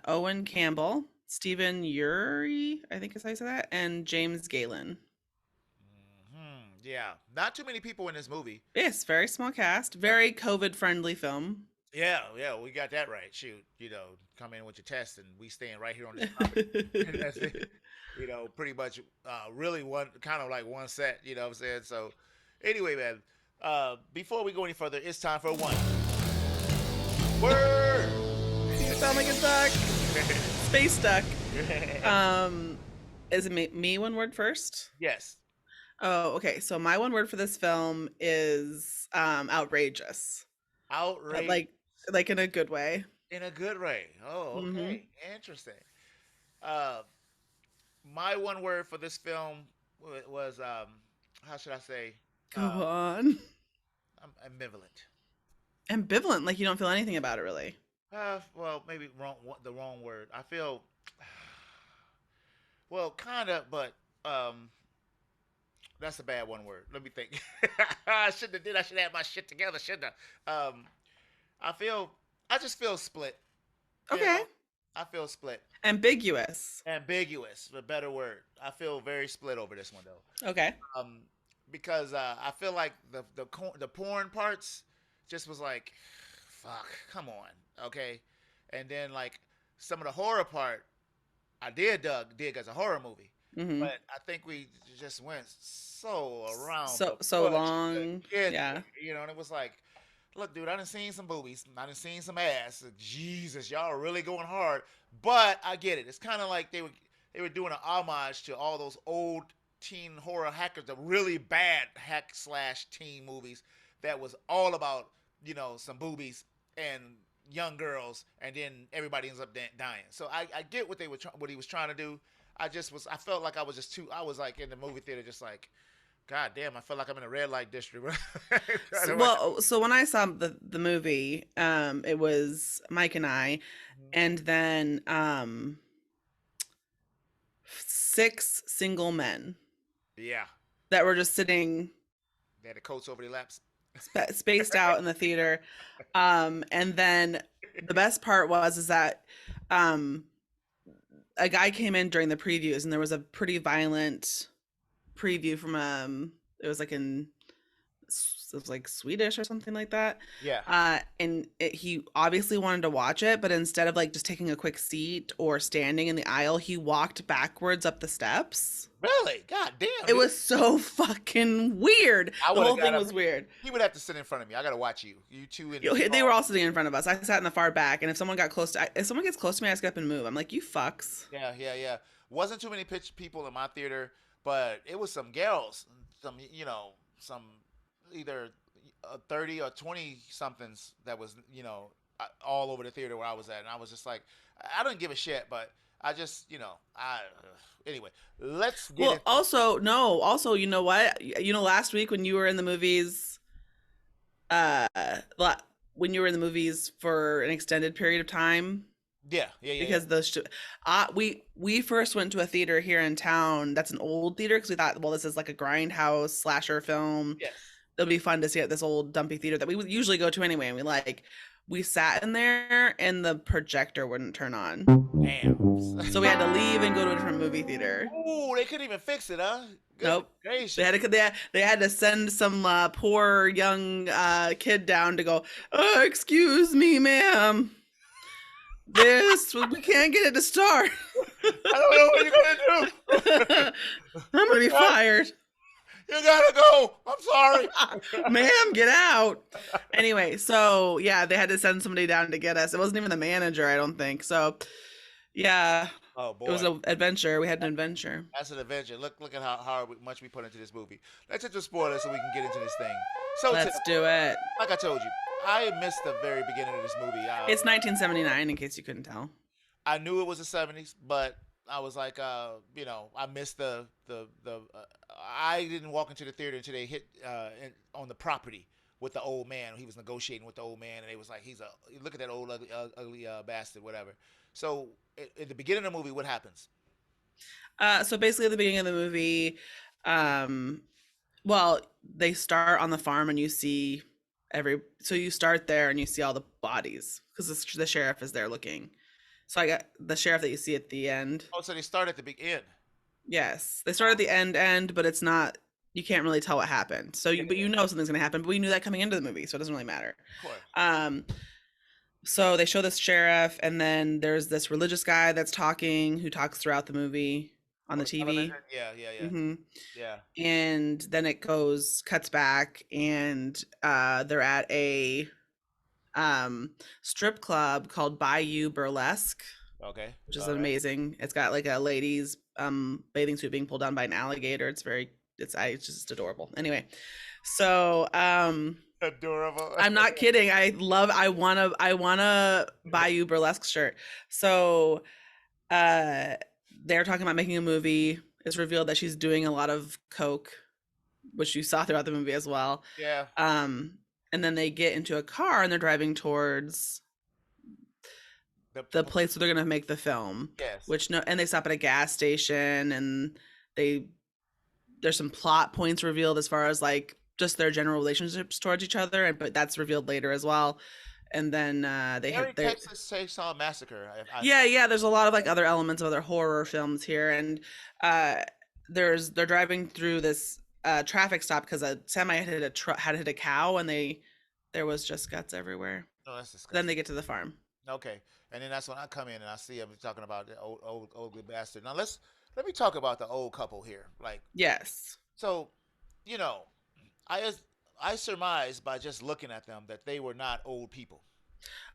Owen Campbell, Stephen Uri, I think is how you say that, and James Galen. Yeah. Not too many people in this movie. Yes, very small cast, very COVID-friendly film. Yeah, we got that right. Shoot, come in with your test, and we staying right here on this topic. That's it. Pretty much, really one kind of like one set. You know what I'm saying? So, anyway, man, before we go any further, it's time for one word. You sound like a duck. Space duck. Is it me one word first? Yes. Oh, okay. So my one word for this film is outrageous. Outrageous. Like in a good way. In a good way. Oh, okay. Interesting. My one word for this film was how should I say? Go on. I'm ambivalent. Ambivalent, like you don't feel anything about it really. Well, maybe the wrong word. I feel well, kind of, but that's a bad one word. Let me think. I shouldn't have did. I should have my shit together, shouldn't I? I just feel split. Okay. I feel split. Ambiguous. Ambiguous, the better word. I feel very split over this one though. Okay. Because I feel like the porn parts just was like, fuck, come on, okay. And then like some of the horror part, I dig as a horror movie, but I think we just went so around so long. Yeah. And it was like, look, dude, I done seen some boobies, I done seen some ass. Jesus, y'all are really going hard. But I get it. It's kind of like they were doing an homage to all those old teen horror hackers, the really bad hack / teen movies that was all about some boobies and young girls, and then everybody ends up dying. So I get what what he was trying to do. I felt like I was like in the movie theater just like, God damn, I felt like I'm in a red light district. So when I saw the movie, it was Mike and I, and then 6 single men. Yeah. That were just sitting. They had the coats over their laps. Spaced out in the theater. And then the best part is that a guy came in during the previews, and there was a pretty violent preview from it was like Swedish or something like that. Yeah. And he obviously wanted to watch it, but instead of like just taking a quick seat or standing in the aisle, he walked backwards up the steps. Really? God damn. It was so fucking weird. The whole thing was weird. He would have to sit in front of me. I gotta watch you. You two in They were all sitting in front of us. I sat in the far back, and if someone gets close to me, I just get up and move. I'm like, you fucks. Yeah. Wasn't too many people in my theater, but it was some girls, some either 30 or 20 somethings that was, all over the theater where I was at, and I was just like, I don't give a shit, but I just, I anyway. Let's get Well, into it. also, no, also, you know what? Last week when you were in the movies, uh, when you were in the movies for an extended period of time, Yeah, yeah, yeah, yeah. because we first went to a theater here in town that's an old theater because we thought, well, this is like a grindhouse slasher film. Yes. It'll be fun to see at this old dumpy theater that we would usually go to anyway. And we sat in there and the projector wouldn't turn on. Damn. So we had to leave and go to a different movie theater. Ooh, they couldn't even fix it, huh? Good Nope. gracious. They had to send some poor young kid down to go, excuse me, ma'am. We can't get it to start. I don't know what you're gonna I'm gonna be do. fired. You gotta go. I'm sorry. Ma'am, get out. Anyway, so yeah, they had to send somebody down to get us. It wasn't even the manager, I don't think. So yeah, Oh it was boy. an adventure. We had an adventure. That's an adventure. Look at how much we put into this movie. Let's hit the spoilers so we can get into this thing. So, Tim, Let's do it. like I told you, I missed the very beginning of this movie. It's 1979, in case you couldn't tell. I knew it was the '70s, but I was like, I missed the. I didn't walk into the theater until they hit on the property with the old man. He was negotiating with the old man, and they was like, look at that old ugly bastard, whatever. So at the beginning of the movie, what happens? So basically, at the beginning of the movie, um, well, they start on the farm, and you see So you start there, and you see all the bodies because the sheriff is there looking. So I got the sheriff that you see at the end. Oh, so they start at the beginning. Yes, they start at the end, but it's not. You can't really tell what happened. Yeah, But yeah, you know something's gonna happen. But we knew that coming into the movie, so it doesn't really matter. of course. Um, so they show this sheriff, and then there's this religious guy that's talking, who talks throughout the movie on On the the television. TV. Yeah, yeah, yeah, hmm yeah. And then cuts back, and they're at a strip club called Bayou Burlesque, Okay. which is All right. amazing. It's got like a lady's bathing suit being pulled down by an alligator. It's just adorable. Anyway, so Adorable. I'm not kidding. I wanna buy you burlesque shirt. So they're talking about making a movie. It's revealed that she's doing a lot of coke, which you saw throughout the movie as well. Yeah. And then they get into a car and they're driving towards the place where they're gonna make the film. Yes. And they stop at a gas station, and they there's some plot points revealed as far as like just their general relationships towards each other, but that's revealed later as well. And then they Very hit their Texas Chainsaw Massacre. yeah. There's a lot of like other elements of other horror films here, and uh, they're driving through this traffic stop because a semi had hit a cow, and there was just guts everywhere. No, that's Then disgusting. they get to the farm. Okay, and then that's when I come in and I see him talking about the old good bastard. Now let me talk about the old couple here. Like, Yes. so, you know, I I surmised by just looking at them that they were not old people.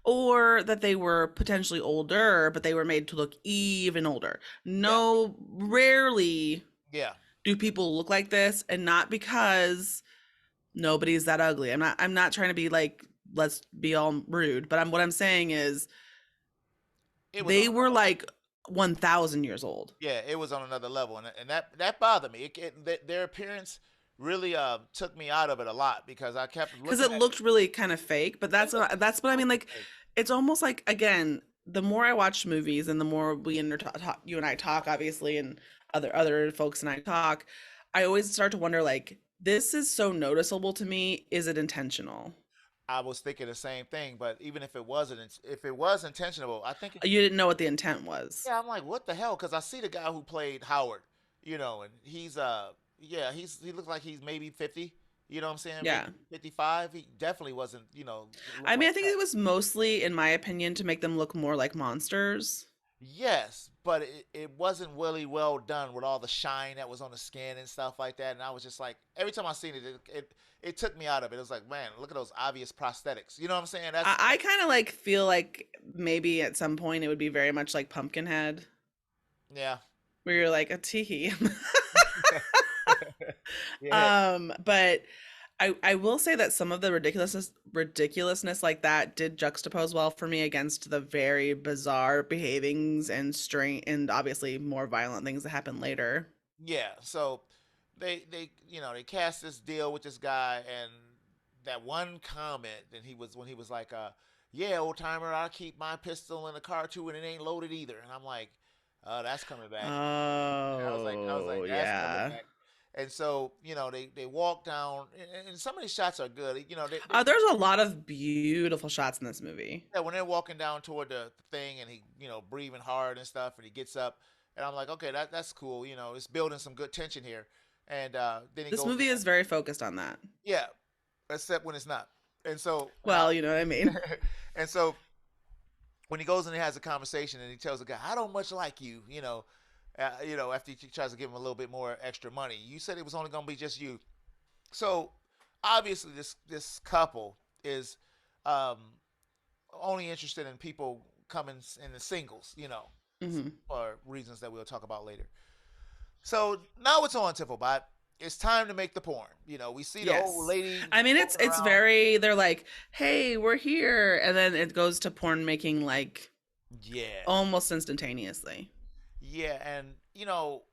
Or that they were potentially older, but they were made to look even older. Yeah, No, rarely yeah. do people look like this, and not because nobody's that ugly. I'm not trying to be like, let's be all rude, but what I'm saying is It was on they were another. like 1,000 years old Yeah, it was on another level, and that bothered me. Their appearance really took me out of it a lot because I kept because looking it at looked really kind of fake. But it. that's what I mean. Like, Like, it's almost like, again, the more I watch movies and the more you and I talk, obviously, and other folks and I talk, I always start to wonder, like, this is so noticeable to me. Is it intentional? I was thinking the same thing, but even if it wasn't, if it was intentional, I think You didn't know what the intent was. yeah, I'm like, what the hell? Because I see the guy who played Howard, and he's yeah, he looks like he's maybe 50. You know what I'm saying? Maybe Yeah. 55. He definitely wasn't, look I mean, like I think that. it was mostly, in my opinion, to make them look more like monsters. Yes, but it wasn't really well done with all the shine that was on the skin and stuff like that. And I was just like, every time I seen it took me out of it. It was like, man, look at those obvious prosthetics. You know what I'm saying? I kind of like feel like maybe at some point it would be very much like Pumpkinhead, Yeah. where you're like a teehee. Yeah. But I will say that some of the ridiculousness like that did juxtapose well for me against the very bizarre behavings and strange and obviously more violent things that happen later. Yeah, so they they cast this deal with this guy, and that one comment that he was when he was like, yeah, old timer, I keep my pistol in the car too, and it ain't loaded either. And I'm like, that's coming back. I was like, Oh, that's coming yeah. back. And so they walk down, and some of these shots are good. There's a lot of beautiful shots in this movie. Yeah, when they're walking down toward the thing, and he breathing hard and stuff, and he gets up, and I'm like, okay, that's cool. It's building some good tension here. And then he This goes in. movie is very focused on that. Yeah, except when it's not. And so Well, you know what I mean? and so when he goes in and has a conversation, and he tells the guy, I don't much like you, after he tries to give him a little bit more extra money. You said it was only going to be just you. So obviously this couple is um, only interested in people coming in the singles, Hmm. for reasons that we'll talk about later. So now it's on Tiflebot. It's time to make the porn. We see the old Yes. lady I mean, walking it's around. very, they're like, hey, we're here. And then it goes to porn making like Yeah. almost instantaneously. Yeah, and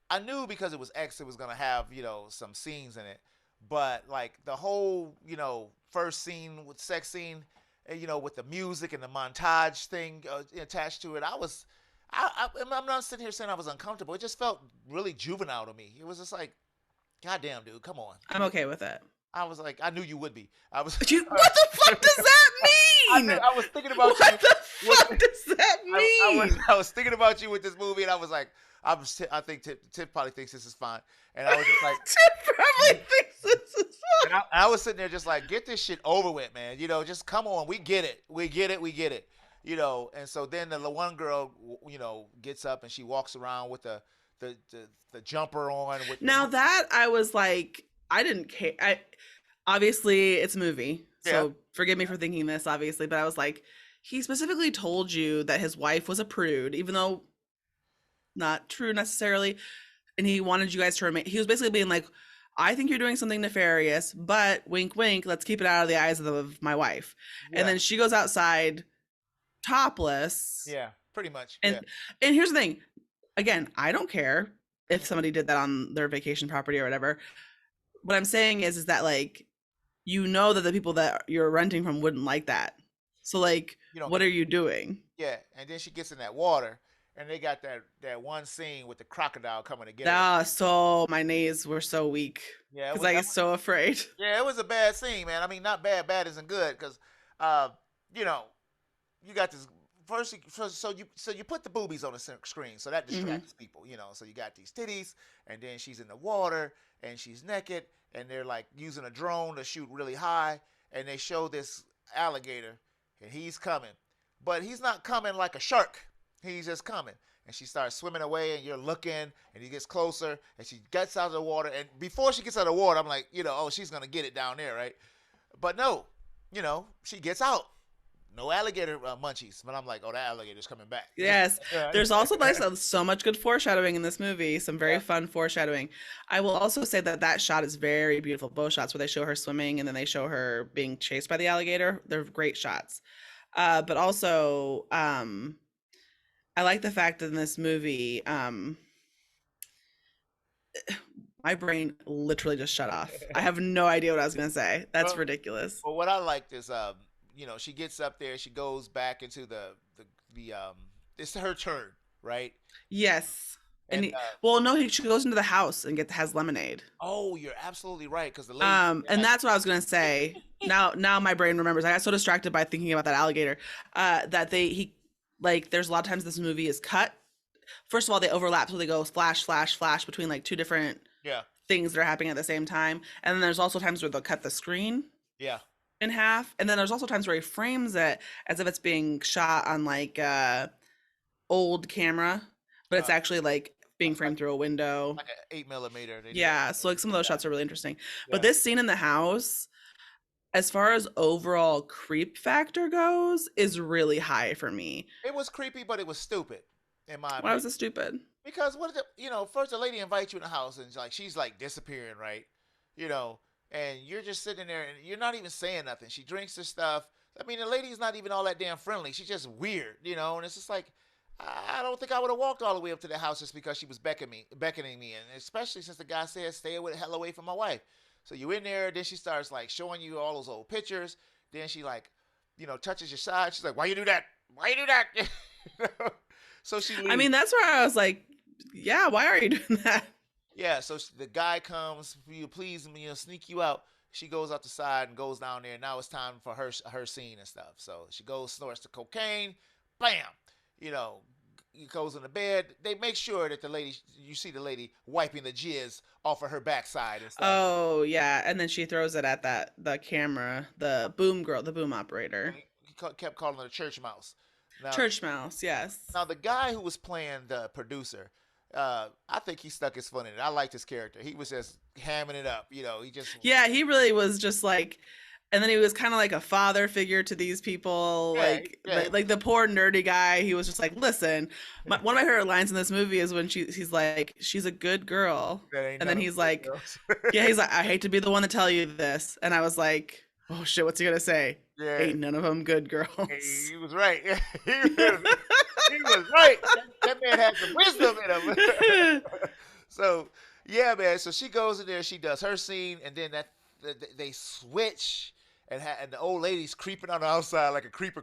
I knew because it was X, it was gonna have some scenes in it, but like the whole first scene with sex scene, with the music and the montage thing attached to it, I'm not sitting here saying I was uncomfortable. It just felt really juvenile to me. It was just like, goddamn, dude, come on. I'm okay with it. I was like, I knew you would be. I was. What the fuck does that mean? I was thinking about you. What the With, fuck does that mean? I was thinking about you with this movie, and I was like, I think Tip probably thinks this is fine, and I was just like, Tim probably thinks this is I was sitting there just like, get this shit over with, man. Just come on, we get it, we get it, we get it. And so then the one girl, gets up and she walks around with the, the, the jumper on. now that I was like, I didn't care. Obviously it's a movie, Yeah, so forgive me for thinking this, obviously, but I was like, he specifically told you that his wife was a prude, even though not true necessarily, and he wanted you guys to remain. He was basically being like, I think you're doing something nefarious, but wink, wink, let's keep it out of the eyes of my wife. And yeah, then she goes outside topless. yeah, pretty much. And Yeah, and here's the thing. Again, I don't care if somebody did that on their vacation property or whatever. What I'm saying is that like that the people that you're renting from wouldn't like that. So like, you don't what get. are you doing? Yeah, and then she gets in that water, and they got that one scene with the crocodile coming to get her. Ah, so my knees were so weak Yeah, because I that get so afraid. yeah, it was a bad scene, man. I mean, not bad. Bad isn't good because, uh, you know, you got this first. So you put the boobies on the screen, so that Hmm. distracts people. So you got these titties, and then she's in the water, and she's naked, and they're like using a drone to shoot really high, and they show this alligator, and he's coming, but he's not coming like a shark. He's just coming. And she starts swimming away, and you're looking, and he gets closer, and she gets out of the water. And before she gets out of the water, I'm like, oh, she's gonna get it down there, right? But no, she gets out. No alligator munchies. But I'm like, oh, that alligator's coming back. Yes. Yeah, There's also so much good foreshadowing in this movie, some very yeah, fun foreshadowing. I will also say that that shot is very beautiful. Both shots where they show her swimming and then they show her being chased by the alligator, they're great shots. But also, I like the fact that in this movie, my brain literally just shut off. I have no idea what I was gonna say. That's well, ridiculous. well, what I liked is, she gets up there, she goes back into the it's her turn, right? Yes. And And well, no, she goes into the house and has lemonade. oh, you're absolutely right because the lady, And that's what I was gonna say. Now my brain remembers. I got so distracted by thinking about that alligator, that he like. There's a lot of times this movie is cut. First of all, they overlap, so they go flash, flash, flash between like two different yeah, things that are happening at the same time. And then there's also times where they'll cut the screen yeah, in half, and then there's also times where he frames it as if it's being shot on like old camera, but it's uh, actually like being like framed through a window. like an 8 millimeter. They do that. Yeah, so like some of those shots are really interesting. But Yeah, this scene in the house, as far as overall creep factor goes, is really high for me. it was creepy, but it was stupid, in my Why was opinion. it stupid? Because what is it? First the lady invites you in the house, and like she's like disappearing, right? You know, and you're just sitting there and you're not even saying nothing. She drinks her stuff. I mean, the lady's not even all that damn friendly. She's just weird, and it's just like, I don't think I would have walked all the way up to the house just because she was beckoning me, and especially since the guy said stay the hell away from my wife. So you in there, then she starts like showing you all those old pictures. Then she like, touches your side. She's like, "Why you do that? Why you do that?" So she leaves. I mean, that's where I was like, yeah, why are you doing that? Yeah, so the guy comes, you please me, sneak you out. She goes up the side and goes down there. Now it's time for her scene and stuff. So she goes, snorts the cocaine, bam, you know, he goes in the bed. They make sure that you see the lady wiping the jizz off of her backside and stuff. Oh yeah, and then she throws it at the camera, the boom girl, the boom operator. He kept calling her church mouse. Now, Church mouse, yes. now the guy who was playing the producer, I think he stuck his foot in it. I liked his character. He was just hamming it up. He just Yeah, he really was just like, and then he was kind of like a father figure to these people, like the poor nerdy guy. He was just like, listen, one of my favorite lines in this movie is when he's like, she's a good girl, and then he's like, yeah, he's like, I hate to be the one to tell you this, and I was like, oh shit, what's he gonna say? Yeah. Ain't none of them good girls. He was right. He was right. That man had some wisdom in him. So yeah, man. So she goes in there, she does her scene, and then they switch, and the old lady's creeping on the outside like a creeper.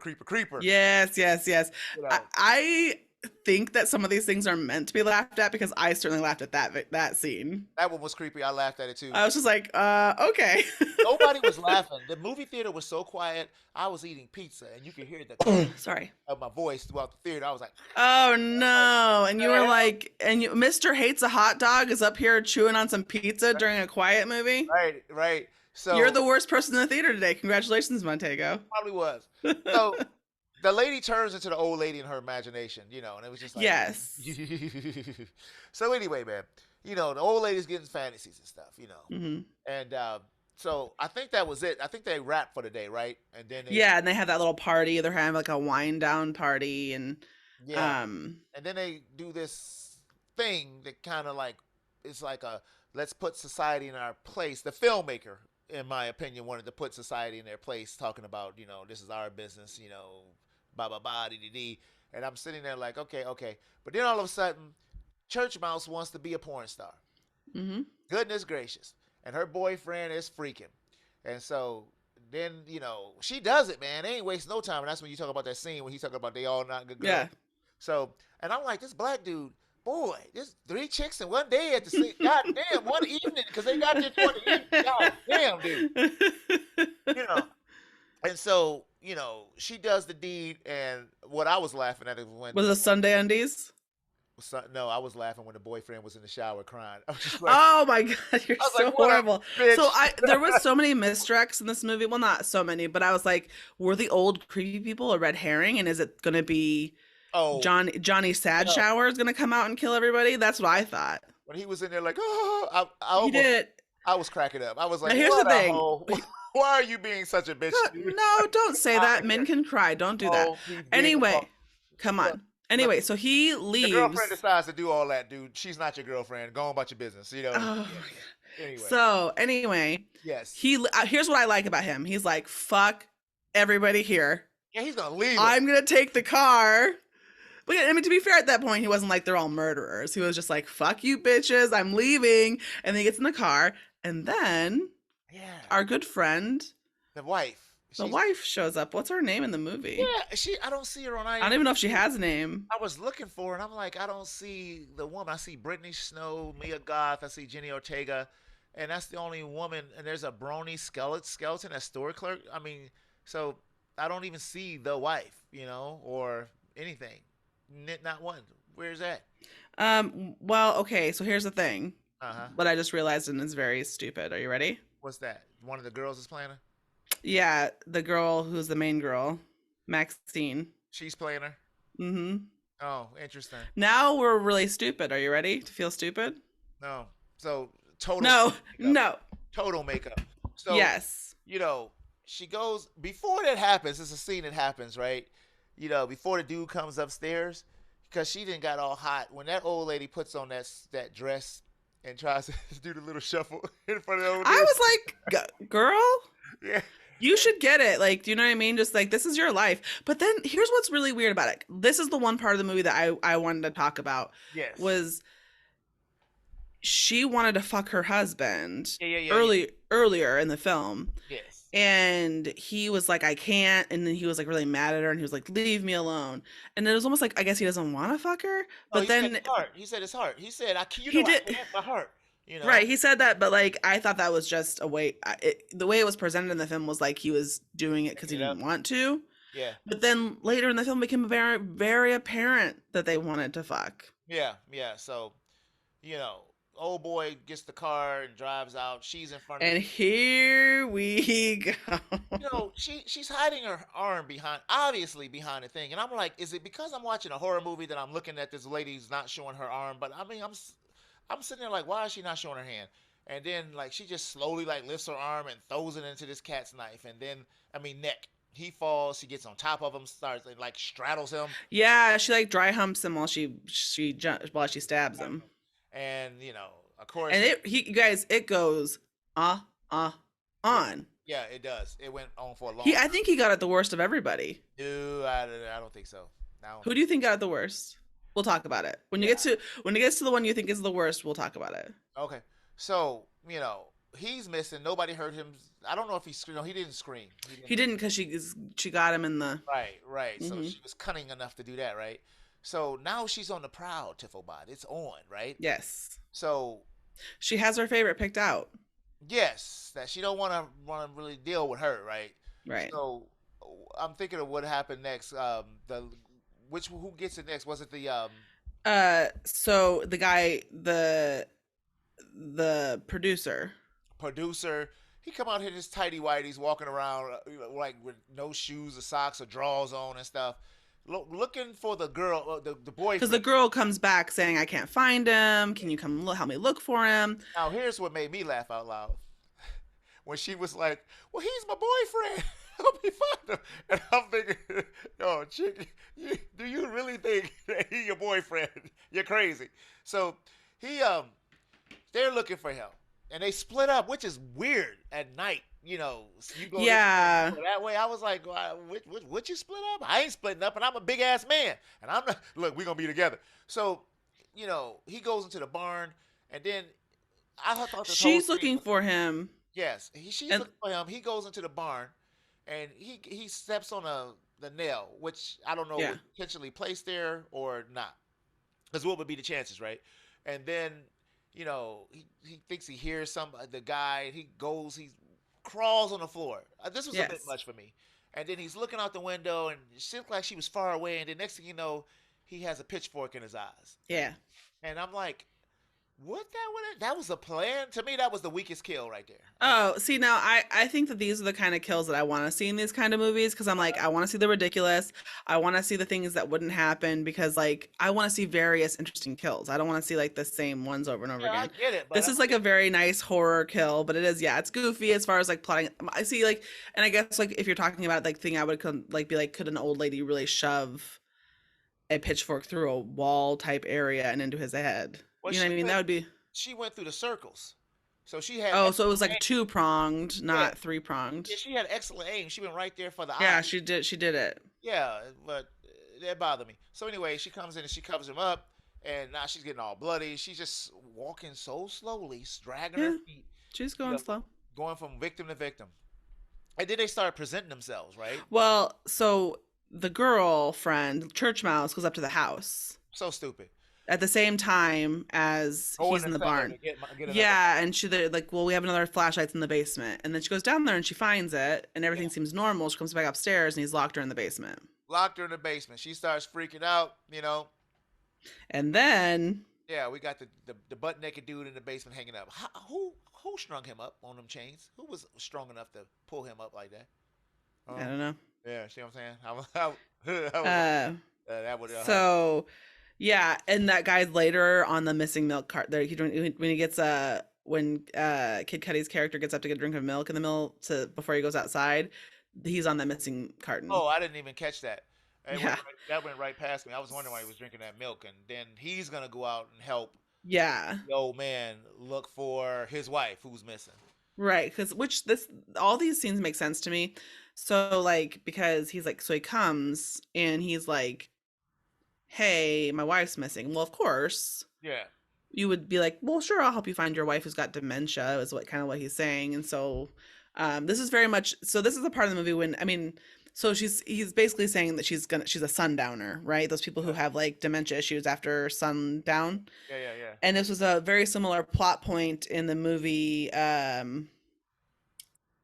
Yes. You know. I think that some of these things are meant to be laughed at because I certainly laughed at that scene. That one was creepy. I laughed at it too. I was just like, okay. Nobody was laughing. The movie theater was so quiet. I was eating pizza, and you could hear the sorry of my voice throughout the theater. I was like, oh no. And you were like, Mr. Hates a Hot Dog is up here chewing on some pizza during a quiet movie. Right. So you're the worst person in the theater today. Congratulations, Montego. Probably was. So the lady turns into the old lady in her imagination, and it was just like, yes. So anyway, man, the old lady's getting fantasies and stuff, Mm-hmm. and so I think that was it. I think they wrapped for the day, right? And then and they have that little party. They're having like a wind down party, and and then they do this thing that kind of like it's like a let's put society in our place. The filmmaker, in my opinion, wanted to put society in their place, talking about this is our business, blah blah blah dee dee dee. And I'm sitting there like, okay, but then all of a sudden, Church Mouse wants to be a porn star. Mm-hmm. Goodness gracious. And her boyfriend is freaking. And so then, she does it, man. They ain't wasting no time. And that's when you talk about that scene when he's talking about they all not good girls. Yeah. So, and I'm like, this black dude, boy, there's 3 chicks in one day at the same, god damn, one evening, because they got this one evening. God damn, dude. And so, she does the deed, and what I was laughing at is when... Was it Sunday Undies? No, I was laughing when the boyfriend was in the shower crying. I was just like, oh my god, you're so like, horrible. So there was so many misdirects in this movie. Well, not so many, but I was like, were the old creepy people a red herring? And is it going to be Johnny Sad Shower is going to come out and kill everybody? That's what I thought. When he was in there like, oh, I was cracking up. I was like, here's the thing. Why are you being such a bitch? No, don't say that. Men can cry. Don't do that. Anyway, come on. Anyway, so he leaves. Your girlfriend decides to do all that, dude. She's not your girlfriend. Go on about your business. Oh my god. Anyway. So anyway, yes. Here's what I like about him. He's like, fuck everybody here. Yeah, he's gonna leave. I'm gonna take the car. But I mean, to be fair, at that point, he wasn't like they're all murderers. He was just like, fuck you, bitches. I'm leaving. And then he gets in the car, and then our good friend, the wife. The wife shows up. What's her name in the movie? Yeah, I don't see her on IMDb. I don't even know if she has a name. I was looking for her, and I'm like, I don't see the woman. I see Brittany Snow, Mia Goth, I see Jenny Ortega, and that's the only woman. And there's a Brony skeleton, a store clerk. I mean, so I don't even see the wife, or anything. Not one. Where's that? Well, okay, so here's the thing. Uh-huh. What I just realized and is very stupid. Are you ready? What's that? One of the girls is playing her? Yeah, the girl who's the main girl, Maxine. She's playing her? Mm-hmm. Oh, interesting. Now we're really stupid. Are you ready to feel stupid? No. So, total No. Total makeup. So, yes. She goes, before that happens, it's a scene that happens, right? Before the dude comes upstairs, because she didn't got all hot. When that old lady puts on that dress and tries to do the little shuffle in front of the old I dude. was like, girl, Yeah. you should get it. Like, do you know what I mean? Just like, this is your life. But then here's what's really weird about it. This is the one part of the movie that I wanted to talk about Yes. was she wanted to fuck her husband Yeah, yeah, yeah, yeah. earlier in the film. Yes. And he was like, I can't. And then he was like really mad at her and he was like, leave me alone. And it was almost like, I guess he doesn't want to fuck her. Oh, But he said then his heart. He said his heart. He said, he I did, can't, my heart. You know. right. He said that, but like, I thought that was just a way, the way it was presented in the film was like he was doing it because Picking he it up. didn't want to. Yeah. But then later in the film, it became very, very apparent that they wanted to fuck. Yeah. Yeah. So, old boy gets the car and drives out. She's in front of And him. here we go. She's hiding her arm behind, obviously behind the thing, and I'm like, is it because I'm watching a horror movie that I'm looking at this lady's not showing her arm? But I mean, I'm sitting there like, why is she not showing her hand? And then like she just slowly like lifts her arm and throws it into this cat's knife, and then I mean neck. He falls. She gets on top of him, starts and like straddles him, Yeah, she like dry humps him while while she stabs him. and of course, And you guys, it goes uh uh yeah, on. yeah, it does. It went on for a long He I time. think he got it the worst of everybody. No, I don't think so. I don't Who think. do you think got it the worst? We'll talk about it. Yeah. When it gets to the one you think is the worst, we'll talk about it. Okay. So, he's missing. Nobody heard him. I don't know if he screamed. No, he didn't scream. He He didn't. didn't because she got him in the Right, right. So hmm she was cunning enough to do that, right? So now she's on the prowl, Tifflebot. It's on, right? yes. So She has her favorite picked out. yes, that she don't want to really deal with her, right? Right. So I'm thinking of what happened next. The which who gets it next? Was it the So the guy the producer. producer? He come out here in his tidy whities, walking around like with no shoes or socks or drawers on and stuff, looking for the girl, the Because the boyfriend. girl comes back saying, I can't find him. Can you come help me look for him? Now here's what made me laugh out loud when she was like, "Well, he's my boyfriend. Help me find him." And I'm thinking, "Oh, chick, do you really think that he your boyfriend? You're crazy." So he they're looking for him, and they split up, which is weird at night. You go this way, you Yeah. go that way. I was like, "What you split up? I ain't splitting up, and I'm a big ass man, and I'm not. Look, we gonna be together." So, he goes into the barn, and then I thought this whole She's scene looking was for him. yes. She's And looking for him. He goes into the barn, and he steps on the nail, which I don't know yeah. was intentionally placed there or not. Because what would be the chances, right? And then he thinks he hears the guy. He crawls on the floor. This was a bit Yes. much for me. And then he's looking out the window, and it seemed like she was far away. And then next thing you know, he has a pitchfork in his eyes, Yeah. and I'm like, that was a plan to me. That was the weakest kill right there. Oh, see now I think that these are the kind of kills that I want to see in these kind of movies because I'm like I want to see the ridiculous. I want to see the things that wouldn't happen because like I want to see various interesting kills. I don't want to see like the same ones over and over Yeah, I again. get it, but This I'm is like a like, very nice horror kill, but it is yeah, it's goofy as far as like plotting. I see like and I guess like if you're talking about like thing I would like be like could an old lady really shove a pitchfork through a wall type area and into his head? well, You know what I mean? That would be she went through the circles, so she had oh, so it excellent was like aim. two pronged, Yeah, not three pronged. yeah, she had excellent aim. She went right there for the eye. Yeah, she did it. Yeah, but that bothered me. So anyway, she comes in and she covers him up, and now she's getting all bloody. She's just walking so slowly, dragging her Yeah, feet, she's you going know, slow. going from victim to victim. And then they start presenting themselves, right? Well, so the girlfriend, Church Mouse, goes up to the house So stupid. at the same time as Go in he's the in the cellar barn. to get another. Yeah, and they're like, well, we have another flashlights in the basement. And then she goes down there and she finds it, and Yeah, everything seems normal. She comes back upstairs and he's locked her in the basement. locked her in the basement. She starts freaking out. And then, Yeah, we got the butt naked dude in the basement hanging up. Who strung him up on them chains? Who was strong enough to pull him up like that? I Um, don't know. yeah, see what I'm saying? I was like, Uh, that would so yeah, and that guy's later on the missing milk cart. There, when he gets when Kid Cudi's character gets up to get a drink of milk in the middle to before he goes outside, he's on that missing carton. Oh, I didn't even catch that. Yeah, That went right past me. I was wondering why he was drinking that milk, and then he's gonna go out and help. Yeah. The old man look for his wife who's missing. Right, because which this all these scenes make sense to me. So like because he's like so he comes and he's like, "Hey, my wife's missing." Well, of course, Yeah. you would be like, "Well, sure, I'll help you find your wife who's got dementia," is what kind of what he's saying. And so this is very much so this is a part of the movie when I mean so he's basically saying that she's a sundowner, right? Those people who Yeah. have like dementia issues after sundown. Yeah. Yeah. Yeah. And this was a very similar plot point in the movie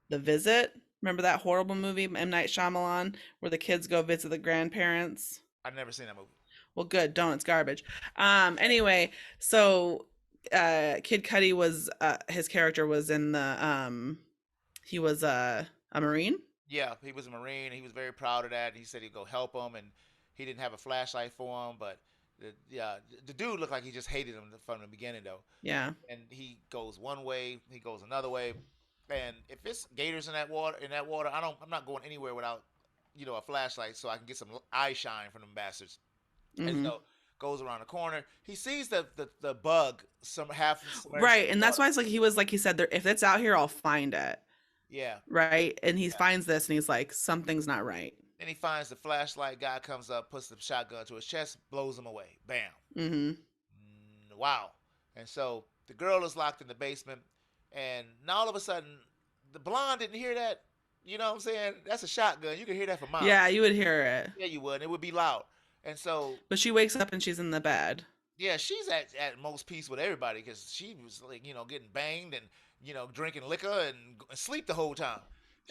The Visit. Remember that horrible movie, M. Night Shyamalan, where the kids go visit the grandparents? I've never seen that movie. Well, good. Don't. It's garbage. Anyway, so Kid Cudi was his character was in the he was a Marine. Yeah, he was a Marine. He was very proud of that. And he said he'd go help him, and he didn't have a flashlight for him. But yeah, the dude looked like he just hated him from the beginning, though. Yeah. And he goes one way, he goes another way, and if it's gators in that water, I'm not going anywhere without, a flashlight so I can get some eye shine from them bastards. And Hmm. so goes around the corner. He sees the bug some half submerged Right, in and the that's water. why it's like he was like he said, there, if it's out here, I'll find it. Yeah. Right, and he finds this, and he's like, something's not right. Then he finds the flashlight. Guy comes up, puts the shotgun to his chest, blows him away. Bam. Hmm. Wow. And so the girl is locked in the basement, and now all of a sudden, the blonde didn't hear that. You know what I'm saying? That's a shotgun. You can hear that for miles. Yeah, you would hear it, Yeah, you would. It would be loud. And so, but she wakes up and she's in the bed. yeah, she's at most peace with everybody because she was like, getting banged and, drinking liquor and sleep the whole time.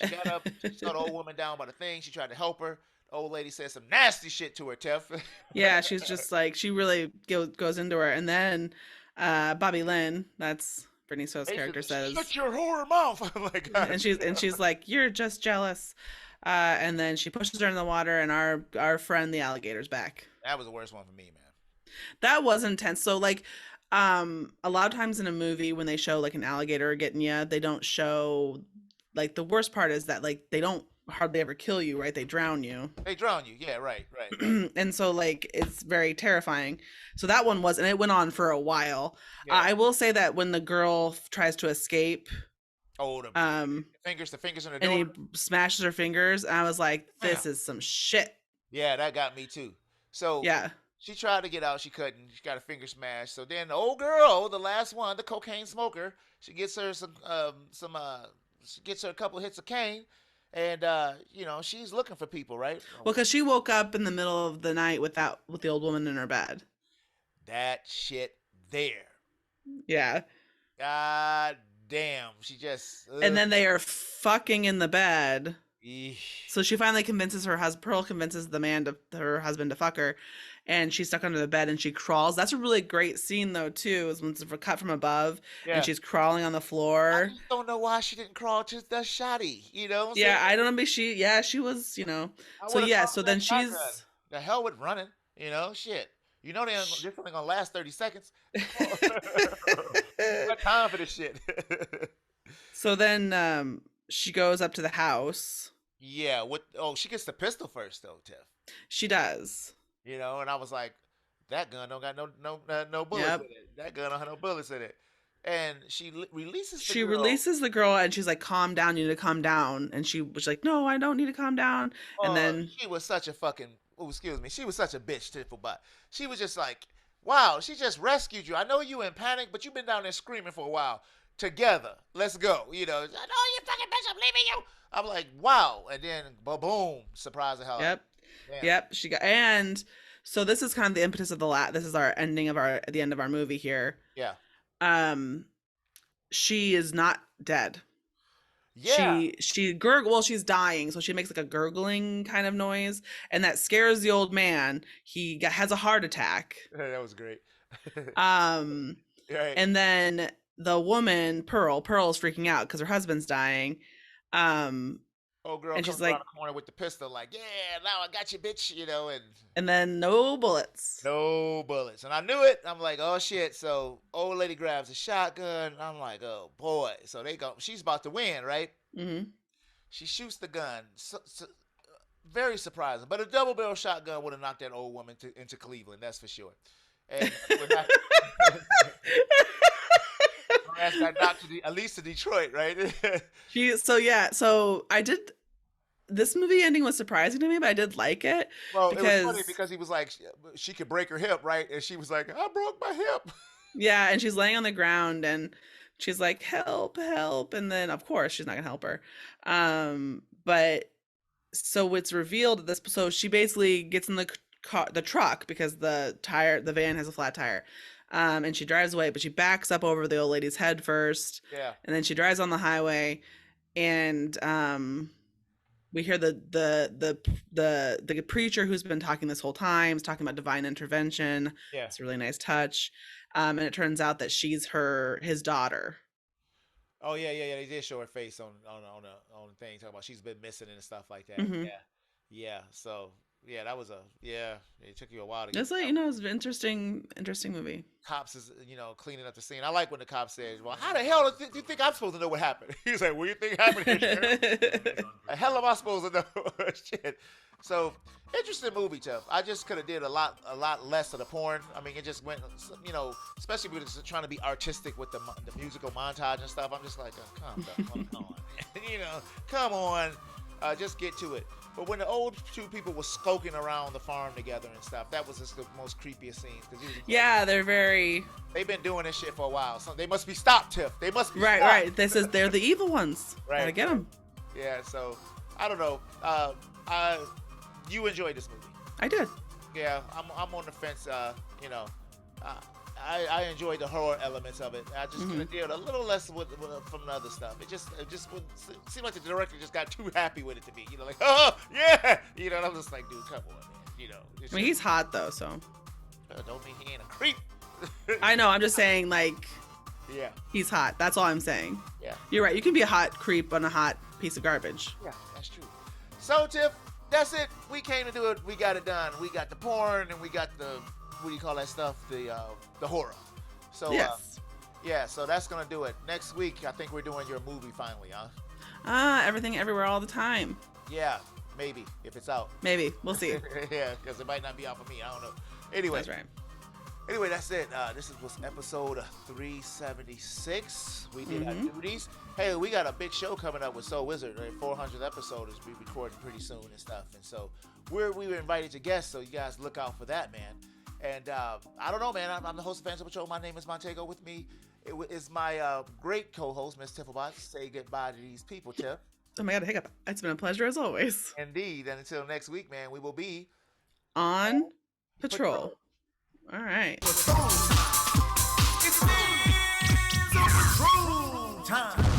She got up, she saw the old woman down by the thing. She tried to help her. The old lady said some nasty shit to her, Tiff. Yeah, she's just like she really goes into her, and then Bobby Lynn, that's Brittany Sowell's character, Basically, shut says, your whore mouth. Oh my God. and she's like, "You're just jealous," and then she pushes her in the water, and our friend the alligator's back. That was the worst one for me, man. That was intense. So like, a lot of times in a movie when they show like an alligator getting you, they don't show like the worst part is that like they don't hardly ever kill you, right? They drown you. They drown you. Yeah, right, right, right. And so like it's very terrifying. So that one was, and it went on for a while. Yeah. I will say that when the girl tries to escape, Oh, the um fingers in the and he door. smashes her fingers, I was like, Wow. this is some shit. Yeah, that got me too. So Yeah. she tried to get out, she couldn't. She got a finger smashed. So then the old girl, the last one, the cocaine smoker, she gets her she gets her a couple hits of cane, and she's looking for people, right? Well, because she woke up in the middle of the night with the old woman in her bed. That shit there. Yeah. God damn, she just. And then they are fucking in the bed. Eesh. So she finally convinces Pearl convinces her husband to fuck her, and she's stuck under the bed and she crawls. That's a really great scene though too, is when it's a cut from above Yeah. and she's crawling on the I floor. just don't know why she didn't crawl to the shotty. You know what I'm Yeah, saying? I don't know, but she was, I So would've yeah, crawled so to then that shotgun. she's The hell with running. Shit. This only gonna last 30 seconds. Got time for this shit. so then she goes up to the house. Yeah. She gets the pistol first though, Tiff. She does. And I was like, that gun don't got no bullets Yep. in it. That gun don't have no bullets in it. And she releases the She girl. releases the girl and she's like, calm down, you need to calm down. And she was like, no, I don't need to calm down. And then She was such a fucking. Oh, excuse me. She was such a bitch, Tiffle Butt. She was just like, wow. She just rescued you. I know you in panic, but you've been down there screaming for a while. Together, let's go. I know you fucking bitch. I'm leaving you. I'm like, wow. And then, boom, surprise the hell out. yep. Damn. Yep, she got, and so this is kind of the impetus of this is our ending of the end of our movie here. Yeah. She is not dead. Yeah. She she's dying, so she makes like a gurgling kind of noise, and that scares the old man. Has a heart attack. That was great. Um, Right. and then the woman, Pearl is freaking out because her husband's dying. Old girl and comes she's around like, the corner with the pistol, like, yeah, now I got you, bitch, and then no bullets. no bullets. And I knew it. I'm like, oh shit. So old lady grabs a shotgun. I'm like, oh boy. So she's about to win, right? Mm-hmm. She shoots the gun. Very surprising. But a double barrel shotgun would have knocked that old woman into Cleveland, that's for sure. and when I, my ass got knocked to at least to Detroit, right? So I did. This movie ending was surprising to me, but I did like it Well, it was funny because because he was like, she could break her hip, right? And she was like, I broke my hip. yeah, and she's laying on the ground and she's like, "Help, help!" And then of course she's not gonna help her. But so it's revealed that this. So she basically gets in the truck because the van has a flat tire. And she drives away, but she backs up over the old lady's head first, Yeah. and then she drives on the highway, and we hear the preacher who's been talking this whole time is talking about divine intervention. Yeah. It's a really nice touch, and it turns out that she's his daughter. Oh yeah, yeah, yeah. They did show her face on the thing talking about she's been missing and stuff like that. Hmm. Yeah, yeah. So yeah, that was a yeah. It took you a while to get It's like, that. it's an interesting movie. Cops is cleaning up the scene. I like when the cop says, "Well, how the hell do you think I'm supposed to know what happened?" He's like, "What do you think happened here, Sheriff? The hell am I supposed to know?" Shit. So interesting movie, Jeff. I just could have did a lot less of the porn. I mean, it just went, especially with it's trying to be artistic with the musical montage and stuff. I'm just like, oh, calm down, come on, come on, just get to it. But when the old two people were skulking around the farm together and stuff, that was just the most creepiest scenes. Yeah, they're very They've been doing this shit for a while. So they must be stopped, Tiff. They must be right. stopped. Right. This is they're the evil ones. Right. Gotta get them. Yeah. So I don't know. You enjoyed this movie? I did. Yeah. I'm on the fence. I enjoyed the horror elements of it. I just could have did a little less from the other stuff. It just seemed like the director just got too happy with it to me. Like, oh yeah, and I'm just like, dude, come on, man. I mean, he's hot though, so don't mean he ain't a creep. I know. I'm just saying, like, Yeah. he's hot. That's all I'm saying. Yeah. You're right. You can be a hot creep on a hot piece of garbage. Yeah, that's true. So, Tiff, that's it. We came to do it. We got it done. We got the porn and we got the, what do you call that stuff? The horror. So, Yes. yeah, so that's going to do it. Next week, I think we're doing your movie finally, huh? Everything, everywhere, all the time. Yeah, maybe, if it's out. Maybe. We'll see. Yeah, because it might not be out for me. I don't know. Anyway. That's right. Anyway, that's it. This was episode 376. We did our duties. Hey, we got a big show coming up with Soul Wizard. Right? 400th episode is be recording pretty soon and stuff. And so we were invited to guests, so you guys look out for that, man. And I don't know, man. I'm the host of Phantom Patrol. My name is Montego. With me is my great co-host, Miss Tifflebot. Say goodbye to these people, Tiff. Oh my God, a hiccup. It's been a pleasure as always. Indeed. And until next week, man, we will be On patrol. All right. It's patrol time.